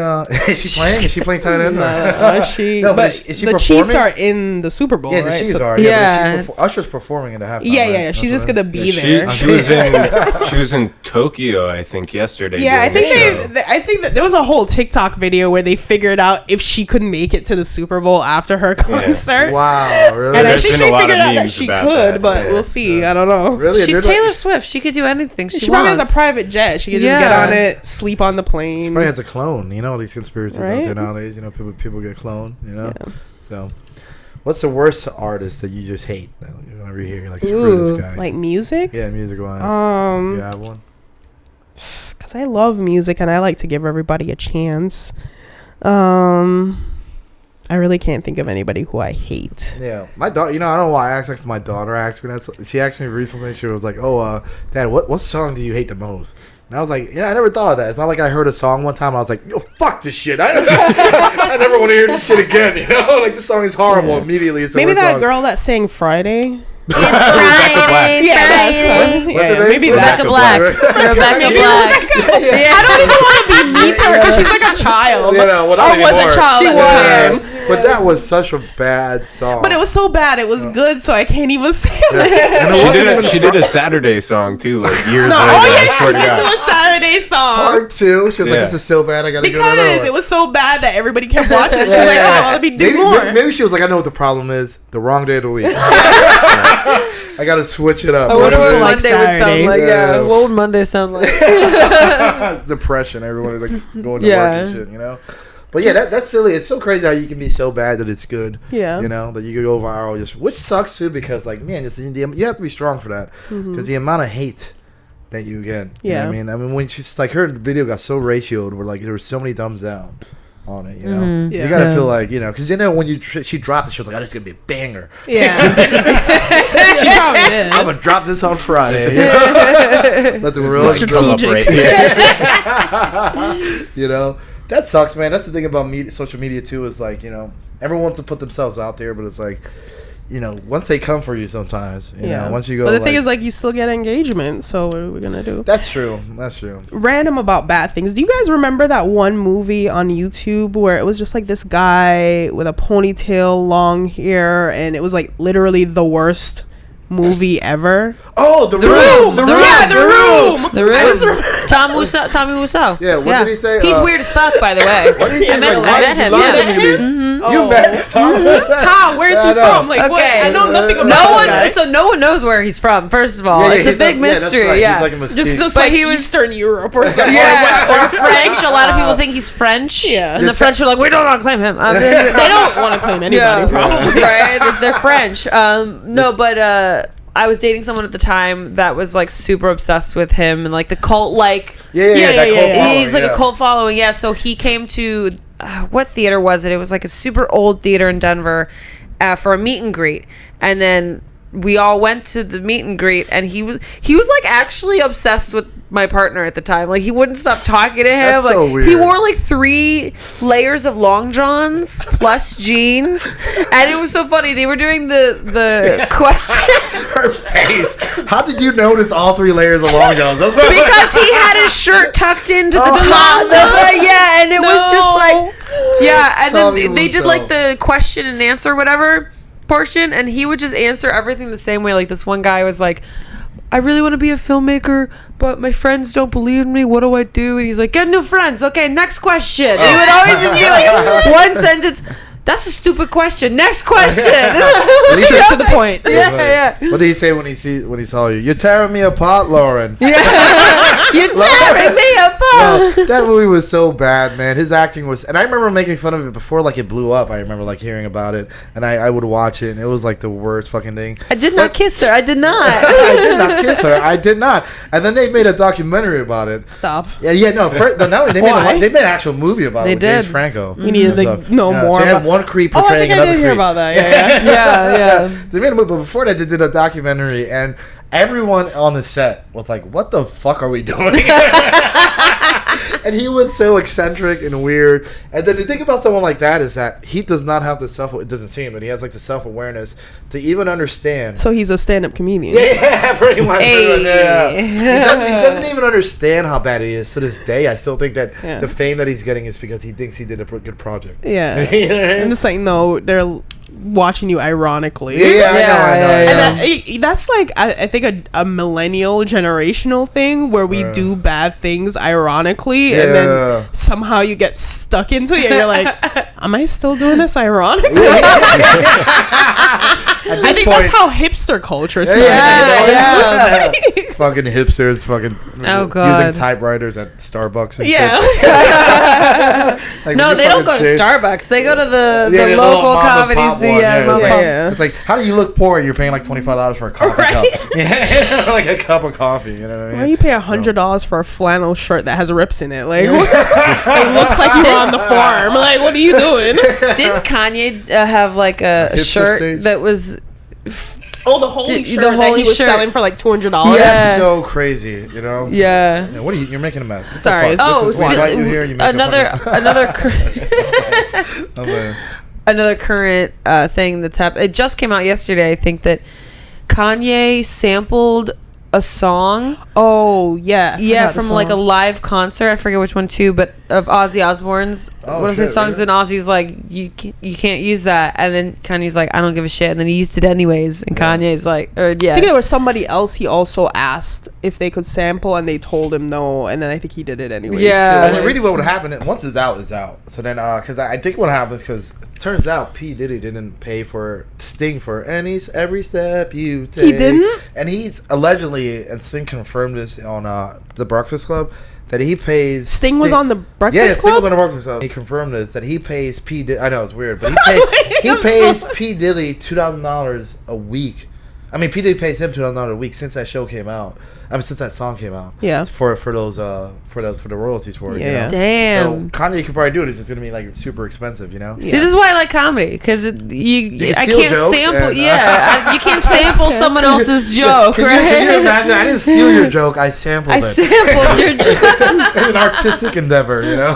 Is she playing? Is she playing tight end? She, No, but but is she the Chiefs performing? are in the Super Bowl, Yeah, right? the Chiefs So- are. Yeah. Yeah, but Usher's performing in the halftime. Yeah, right? yeah, yeah. She's That's just right. gonna be She there. was in Tokyo, I think, yesterday. Yeah, I doing think a show. I think that there was a whole TikTok video where they figured out if she could make it to the Super Bowl after her concert. Wow, really? And I There's think been they a lot of figured out that memes she about could, that, but yeah. we'll see. I don't know. Really? She's Did, like- Taylor Swift. She could do anything she, She probably has a wants. private jet. She could just get Yeah. on it, sleep on the plane. Probably has a clone. You know all these conspiracies out Right? there nowadays. You know, people get cloned. You know. Yeah. So, what's the worst artist that you just hate? Whenever you hear, you're like, screw Ooh, this guy. Like music? Yeah, music wise. You have one. Because I love music and I like to give everybody a chance. I really can't think of anybody who I hate. Yeah, my daughter. You know, I don't know why I asked my daughter. Asked me that. She asked me recently. She was like, "Oh, Dad, what song do you hate the most?" And I was like, "Yeah, I never thought of that. It's not like I heard a song one time. And I was like, yo, fuck this shit. I never want to hear this shit again. You know, like this song is horrible. Yeah. Immediately, it's the Maybe worst that song. girl that sang Friday. Friday, Yeah, that's Friday. What's her yeah, name? maybe that. Rebecca Black. Rebecca Maybe Black. I don't even want to be mean to her because she's like a child. You know, well, not Or was anymore. a child She at was. the time. But that was such a bad song. But it was so bad. It was good, so I can't even say Yeah. it. And it wasn't even She did a Saturday song too, like years No, later. oh I yeah, swear she to did do God. a Saturday song. part two. She was like, Yeah. "This is so bad. I gotta go." Because it was so bad that everybody kept watching it. She's like, oh, let me do maybe, more. Maybe she was like, "I know what the problem is. The wrong day of the week. I gotta switch it up." I wonder What what is it? like Monday would sound Saturday. like. Yeah. Yeah. What would Monday sound like? It's depression. Everyone is like going to work and shit, you know. But yeah, that's silly. It's so crazy how you can be so bad that it's good. Yeah. You know that you could go viral, just which sucks too because like man, you have to be strong for that because the amount of hate that you get. You know what Yeah. I mean when she's like her video got so ratioed where like there were so many thumbs down on it. You know, Mhm. you Yeah. gotta feel like when she dropped it, she was like, "Oh, this is gonna be a banger." Yeah. She probably did. I'm gonna drop this on Friday. Let the world Strategic. You know, that sucks, man. That's the thing about social media too. Is like everyone wants to put themselves out there, but it's like once they come for you, sometimes you know once you go. But the thing is, like, you still get engagement. So what are we gonna do? that's true. That's true. Random about bad things. Do you guys remember that one movie on YouTube where it was just like this guy with a ponytail, long hair, and it was like literally the worst movie ever? Oh, the room. Room. The The room. Yeah, The Room. The Room. I just remember. Tommy Wiseau. Yeah, what did he say? He's weird as fuck, by the way. What did he say? I met Like, him. lied Yeah. to me. Oh. You met Tom? How? Where's he I know. from? Like, what? Okay. I know nothing about No this one. guy. So no one knows where he's from. First of all, Yeah, it's a he's big like- mystery. that's right. Yeah. He's like a mystique. Just But like he was- Eastern Europe or something. Yeah, Or or Western French. A lot of people think he's French. Yeah. And the French are like, we don't want to claim him. They don't want to claim anybody, Yeah, probably. right? They're French. No, but I was dating someone at the time that was like super obsessed with him and like the cult, like Yeah. Yeah, That yeah, cult yeah. following, he's like yeah. a cult following. Yeah, so he came to what theater was it? It was like a super old theater in Denver for a meet and greet, and then we all went to the meet and greet, and he was like actually obsessed with my partner at the time. Like he wouldn't stop talking to him. That's like so weird. he wore like 3 layers of long johns plus jeans, and it was so funny. They were doing the question Her face. How did you notice all 3 layers of long johns? That's what because he had his shirt tucked into the Oh, top. no. Yeah, and it was just like, yeah, and Tommy then they did Wiseau. like the question and answer, whatever. portion, and he would just answer everything the same way. Like this one guy was like, I really want to be a filmmaker, but my friends don't believe in me. What do I do? And he's like, get new friends. Okay, next question. He would always just be like one sentence. That's a stupid question. Next question. Straight to the point. Yeah. What did he say when he saw you? You're tearing me apart, Lauren. You're tearing me apart. No, that movie was so bad, man. His acting was, and I remember making fun of it before, like it blew up. I remember like hearing about it, and I would watch it, and it was like the worst fucking thing. I did not kiss her. I did not. I did not kiss her. I did not. And then they made a documentary about it. Stop. Yeah. No. They made an actual movie about it with James did. Franco. We need to know more. So they had about- one creep Oh, I portraying think I another did hear creep. about that. Yeah. Yeah. They made a movie, but before that, they did a documentary, and everyone on the set was like, "What the fuck are we doing?" And he was so eccentric and weird. And then the thing about someone like that is that he does not have the it doesn't seem, but he has like the self-awareness to even understand. So he's a stand-up comedian. Yeah, pretty much. Hey. Yeah. He doesn't even understand how bad he is to this day. I still think that Yeah. the fame that he's getting is because he thinks he did a good project. Yeah. You know what I mean? And it's like, no, they're watching you ironically. Yeah, I know. Yeah. And that's like, I think a millennial generational thing where we do bad things ironically, and Yeah. then somehow you get stuck into it and you're like, am I still doing this ironically? At I this think point- that's how hipster culture started. Yeah. It's just like- Fucking hipsters, fucking Oh, God. using typewriters at Starbucks and yeah. shit. Like, No, would you they don't go fucking to shave- Starbucks. They go to the Yeah, the local little mom and comedy pop scene. one, Yeah, yeah. mom and pop. Yeah. It's like, how do you look poor and you're paying like $25 for a coffee Right. cup? Yeah, like a cup of coffee. You know what I mean? Why do you pay $100 for a flannel shirt that has rips in it? Like, it looks like you're on the farm. Like, what are you doing? Didn't Kanye have like a Hipster shirt stage? that was? Oh, the holy Dude, shirt the that holy he was shirt. selling for like $200. Yeah. That's so crazy, you know? Yeah. Yeah, what are you? You're making a mess. What the Sorry, fuck? Oh, This is- we invite you here. You make another a another Oh, man. another current thing that's happened. It just came out yesterday. I think that Kanye sampled a song. Oh, yeah. I Yeah, forgot the from like a song. live concert. I forget which one too, but of Ozzy Osbourne's Oh, one of his shit, songs. really? And Ozzy's like, you can't use that. And then Kanye's like, I don't give a shit. And then he used it anyways. And Kanye's like, I think yeah. there was somebody else he also asked if they could sample, and they told him no, and then I think he did it anyways. Yeah. too. And really, what would happen once it's out, it's out. So then, because I think what happens, because it turns out P Diddy didn't pay for Sting for every step you take. He didn't? And he's allegedly, and Sting confirmed this on the Breakfast Club, that he pays Sting was on the Breakfast Yeah, Sting Club? was on the Breakfast Club. He confirmed this, that he pays P Diddy. I know it's weird, but he I'm pays so- P Diddy $2,000 a week. I mean, P Diddy pays him $2,000 a week since that show came out. I mean, since that song came out. Yeah. For the royalties for it. Yeah, you know? yeah. Damn. So Kanye could probably do it. It's just gonna be like super expensive, you know. See, this is why I like comedy, because I can can't steal jokes sample. and, You can't sample someone else's joke, Can right? you imagine? I didn't steal your joke. I sampled I it. sampled your joke. It's an artistic endeavor, you know.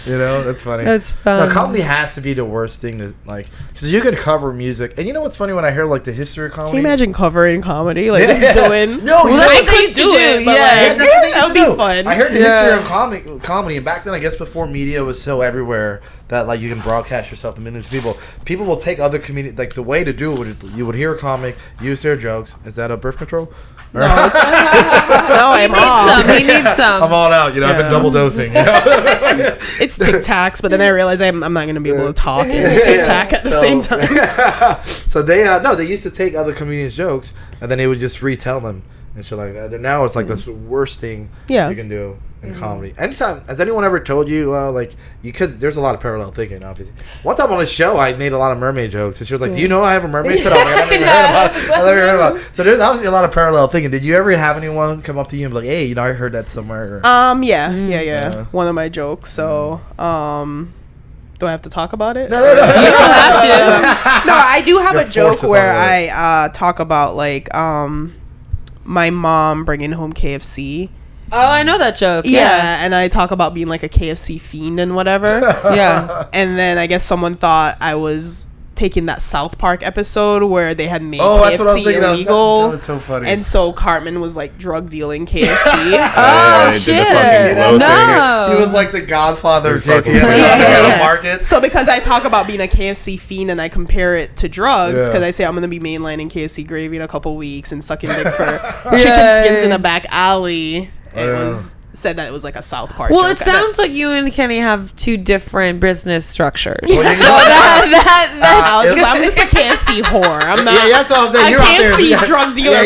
You know, that's funny. That's fun. No, comedy has to be the worst thing to like, because you can cover music, and you know what's funny when I hear like the history of comedy. Can you imagine covering comedy? Like, just doing. No, Well, you that's know- what they used to do. it, but, Yeah. Yeah, that's what they that used would to be do. fun. I heard the Yeah. history of comedy, and back then, I guess before media was so everywhere that like you can broadcast yourself to millions of people. People will take other comedians. Like the way to do it, you would hear a comic use their jokes. Is that a birth control? No, I'm off. He needs some. I'm all out. You know, I've been Yeah. double dosing. You know? It's Tic Tacs, but then I realized I'm not going to be able to talk and Tic Tac at the same time. So they used to take other comedians' jokes and then they would just retell them and shit like that. And now it's like the worst thing Yeah. you can do in comedy. Anytime, has anyone ever told you like you could? There's a lot of parallel thinking, obviously. One time on a show, I made a lot of mermaid jokes, and she was like, "Do you know I have a mermaid set up?" Like, I never heard about it. I never heard about it. So there's obviously a lot of parallel thinking. Did you ever have anyone come up to you and be like, "Hey, you know, I heard that somewhere"? Or, Yeah. Yeah. One of my jokes. So, do I have to talk about it? no. You don't have to. No, I do have You're a joke forced to where talk about I talk about like my mom bringing home KFC. Oh, I know that joke. Yeah, and I talk about being like a KFC fiend and whatever. Yeah. And then I guess someone thought I was taking that South Park episode where they had made that's what I was KFC thinking of. illegal. That was so funny. And so Cartman was like drug dealing KFC. Yeah, they did the fucking low No. He was like the godfather of He's fucking- KFC. Yeah. The market. So because I talk about being a KFC fiend and I compare it to drugs, Yeah. because I say I'm gonna be mainlining KFC gravy in a couple weeks and sucking dick for chicken Yay. skins in a back alley. It Yeah. was said that it was like a South Park. Well, joke. it sounds like you and Kenny have two different business structures. Well, you So know- I'm just a KFC whore. I'm not. Yeah, that's what I'm saying. a You're out there. KFC drug dealer.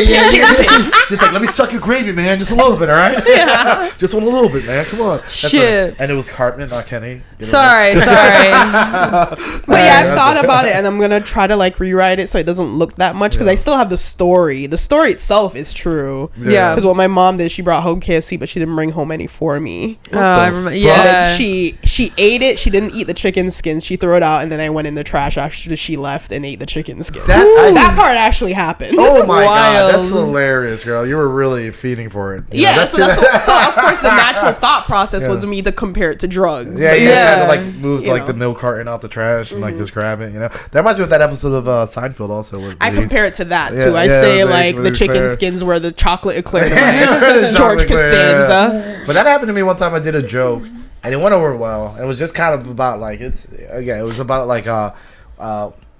Just like, let me suck your gravy, man. Just a little bit, all right? Yeah. Just want a little bit, man. Come on. That's Shit. what- and it was Cartman, not Kenny. You know? Sorry. But yeah, I've that's thought it. about it, and I'm gonna try to like rewrite it so it doesn't look that much because I still have the story. The story itself is true. Yeah. Because what my mom did, she brought home KFC, but she didn't bring home any for me. I remember. fuck? And Yeah. then she ate it. She didn't eat the chicken skins. She threw it out, and then I went in the trash after she left and ate the chicken skins. That part actually happened. Oh my god, that's Wild. hilarious, girl. You were really feeding for it. You Yeah, know, so of course the natural thought process was me to compare it to drugs. Yeah, you Yeah. guys had to like move You like know. the milk carton out the trash and like just grab it. You know, that reminds me of that episode of Seinfeld also. Where I they- compare it to that Yeah, too. I yeah, say they- like they the chicken declare- skins were the chocolate eclair. The George chocolate eclair, yeah. Costanza. But that happened to me one time. I did a joke and it went over well. It was just kind of about like it was about like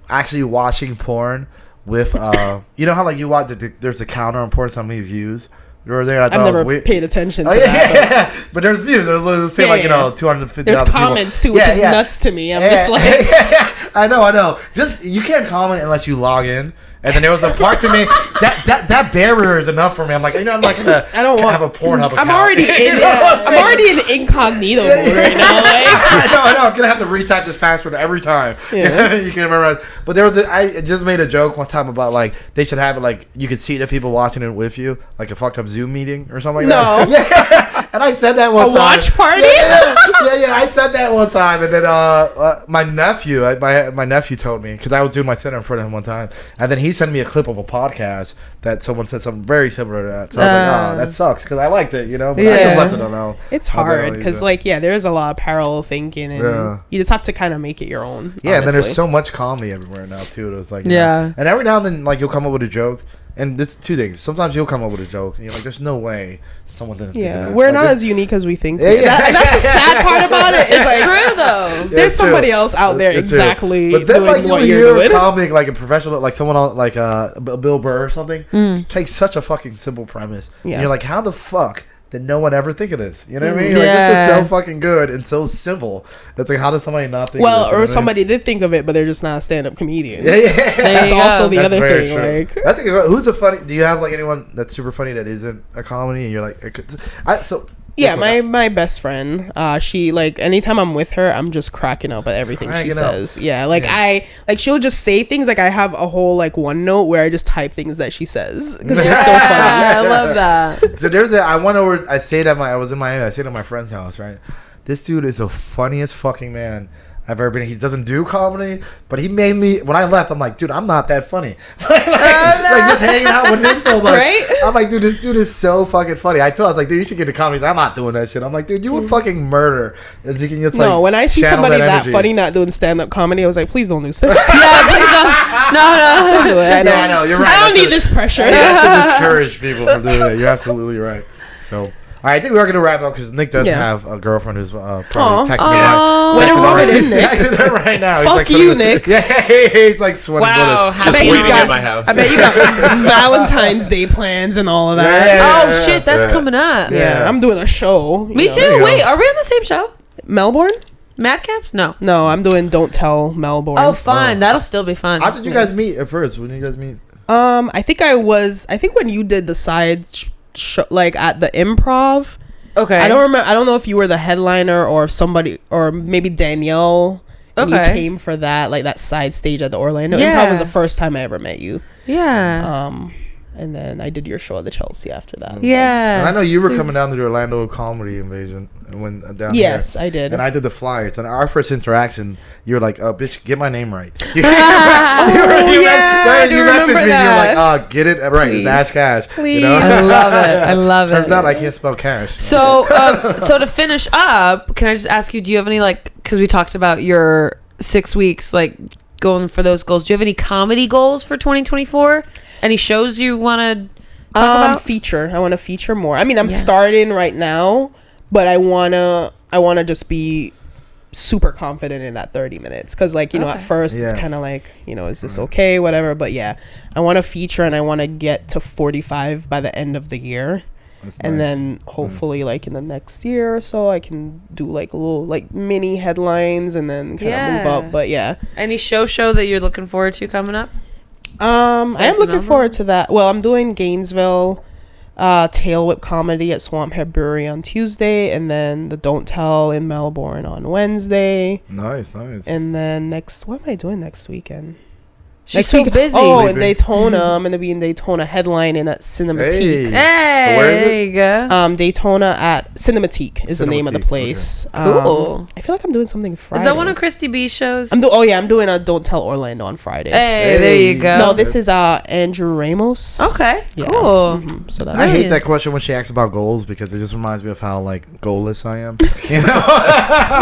actually watching porn with you know how like you watch there's a counter on porn, how many views. You were there. I thought I've it was never weird. paid attention to Oh, that. yeah. But there's views. There's say like, you know, 250,000 There's people. comments too, which is nuts to me. I'm just like, I know. Just you can't comment unless you log in. And then there was a part to me that barrier is enough for me. I'm like, you know, I'm not gonna. I don't want have a Pornhub account. I'm already in. You know what I'm I'm already in incognito mode right now. Like, I know. I'm gonna have to retype this password every time. Yeah. You can remember. But there was I just made a joke one time about like they should have it like you could see the people watching it with you, like a fucked up Zoom meeting or something like that. No. Yeah. And I said that one time. watch party? Yeah. I said that one time, and then my nephew, my nephew told me because I was doing my center in front of him one time, and then he sent me a clip of a podcast that someone said something very similar to that. So I was like, oh, that sucks because I liked it, you know. But I just Yeah. left it alone. It's I was like, hard oh, because, yeah. like, yeah, there's a lot of parallel thinking, and Yeah. you just have to kind of make it your own. Yeah, and then there's honestly. so much comedy everywhere now too. It's like, you Yeah. know, and every now and then like you'll come up with a joke, and this two things. Sometimes you'll come up with a joke, and you're like, "There's no way someone didn't think of Yeah, that." we're Like, not it- as unique as we think. Yeah, yeah. That's the sad part about it. It's It's like true though. Yeah, there's it's true. somebody else out there It's true. exactly But then, doing like, what you'll you're hear a doing. comic, like a professional, like someone else, like Bill Burr or something, takes such a fucking simple premise. Yeah. And you're like, how the fuck did no one ever think of this? You know what I mean? Like, this is Yeah. so fucking good and so simple. It's like, how does somebody not think of Well, this? You know or what I mean? somebody did think of it, but they're just not a stand-up comedian. Yeah, yeah. There That's you also go. the That's other very thing. true. Like, That's a good. Who's a funny? Do you have like anyone that's super funny that isn't a comedy? And you're like, yeah, my best friend. She like anytime I'm with her, I'm just cracking up at everything she Cracking up. says. Yeah, like Yeah. she'll just say things. Like I have a whole like OneNote where I just type things that she says because they're so funny. I love that. So there's I went over. I stayed at I was in Miami. I stayed at my friend's house. Right, this dude is the funniest fucking man I've ever been. He doesn't do comedy, but he made me. When I left, I'm like, dude, I'm not that funny. like just hanging out with him so much. Right? I'm like, dude, this dude is so fucking funny. I was like, dude, you should get into comedy. I'm not doing that shit. I'm like, dude, you would fucking murder if you can just like. No, when I see channel somebody that energy. funny not doing stand-up comedy, I was like, please don't do stand-up. Yeah, please don't. No. Do it. I Yeah, I know. You're right. I don't That's need this pressure. You have to discourage people from doing that. You're absolutely right. So, all right, I think we are going to wrap up because Nick does Yeah. have a girlfriend who's probably Aw. texting me Aw. right, Way to texting rub right, it in, Nick. texting her right now. Fuck like you, sweating- Nick. Yeah, he's like sweating Wow, bullets. I Just bet he's waiting got- at my house. I bet you got Valentine's Day plans and all of that. Yeah. Oh shit, that's Yeah. coming up. Yeah, I'm doing a show. you Me know. There you too. go. Wait, are we on the same show? Melbourne? Madcaps? No. No, I'm doing Don't Tell Melbourne. Oh, fun. Oh. That'll still be fun. How did you guys meet at first? When did you guys meet? I think when you did the side like at the Improv. Okay. I don't remember. I don't know if you were the headliner or if somebody, or maybe Danielle. And you Okay. came for that, like that side stage at the Orlando Yeah. Improv was the first time I ever met you. Yeah. And then I did your show at the Chelsea after that. so. Yeah. And I know you were coming down to the Orlando Comedy Invasion when down Yes, here. I did. And I did the flyers. And our first interaction, you were like, bitch, get my name right. you yeah, I do you remember messaged me. that. You were like, get it right. Please. It's Ash Cash. Please. You know? I love it. I love it. Turns out I can't spell cash. So, so to finish up, can I just ask you, do you have any, like, because we talked about your 6 weeks, like, going for those goals. Do you have any comedy goals for 2024? Any shows you want to talk about? Feature. I want to feature more. I mean, I'm starting right now, but I wanna just be super confident in that 30 minutes, because like, you know, at first it's kind of like, you know, is this okay, whatever, but yeah, I want to feature, and I want to get to 45 by the end of the year. And then hopefully like in the next year or so I can do like a little like mini headlines and then kind of move up. But yeah, any show that you're looking forward to coming up? I am looking forward to that. Well, I'm doing Gainesville Tail Whip Comedy at Swamp Head Brewery on Tuesday, and then the Don't Tell in Melbourne on Wednesday. Nice. And then what am I doing next weekend? She's so busy. Oh, in Daytona. I'm going to be in Daytona headlining at Cinematique. Hey, where is it? there you go. Daytona at Cinematique is the name of the place. Okay. Cool. I feel like I'm doing something Friday. Is that one of Christy B's shows? I'm doing a Don't Tell Orlando on Friday. Hey, there you go. No, this is Andrew Ramos. Okay, Yeah. cool. So that's I hate that question when she asks about goals, because it just reminds me of how like goalless I am. You know,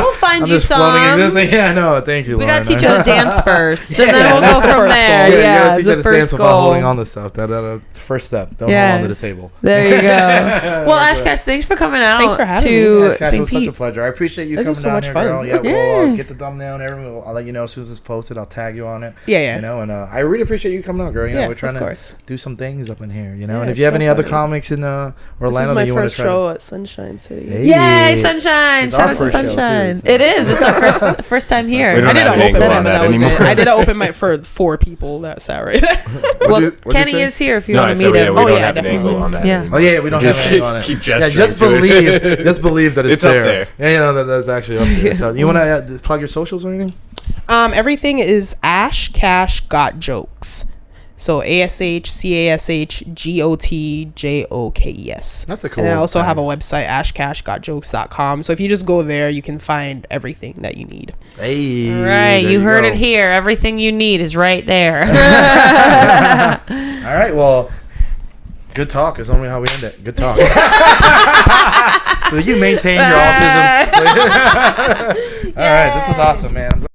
We'll find I'm you just floating some. existing. Yeah, no, thank you. We Lauren. gotta teach you how to dance first, and then Yeah, we'll that's go the from first there. goal. You Yeah, gotta teach her the to dance first without goal. holding on to stuff. That's the first step. Don't hold on to the table. There you go. Well, Ashcash, thanks for coming out. Thanks for having me. to Yes, Cash, it St. was such a Pete. pleasure. I appreciate you This coming is so down much here, fun. girl. Yeah, Yeah. we'll get the thumbnail and everything. I'll let you know as soon as it's posted. I'll tag you on it. Yeah. You know, and I really appreciate you coming out, girl. You know, Yeah, we're trying of to course. do some things up in here. You know, Yeah, and if it's you have so any other funny. comics in Orlando This is that my you want to first try, show at Sunshine City. Hey. Yay, Sunshine! It's Shout our out to first show, too, Sunshine. so- It is. It's our first time here. We don't I did have an to open go mic, on but that that was it. anymore. I did an open mic for 4 people. That sat right there. Well, Kenny is here if you No, want I to said meet we him. don't yeah, have an definitely. angle on that. Yeah. anymore. Oh yeah, we don't Just have anything on it. keep Yeah, gesturing just to it. believe that it's It's up there. there. Yeah, you know that's actually up there. So you want to plug your socials or anything? Everything is Ash Cash Got Jokes. So ASHCASHGOTJOKES. That's a cool. And I also tag. have a website, ashcashgotjokes.com. So if you just go there, you can find everything that you need. Hey, Right, there you heard go. it here. Everything you need is right there. All right, well, good talk is only how we end it. Good talk. So you maintain your autism. All right, this was awesome, man. I'm glad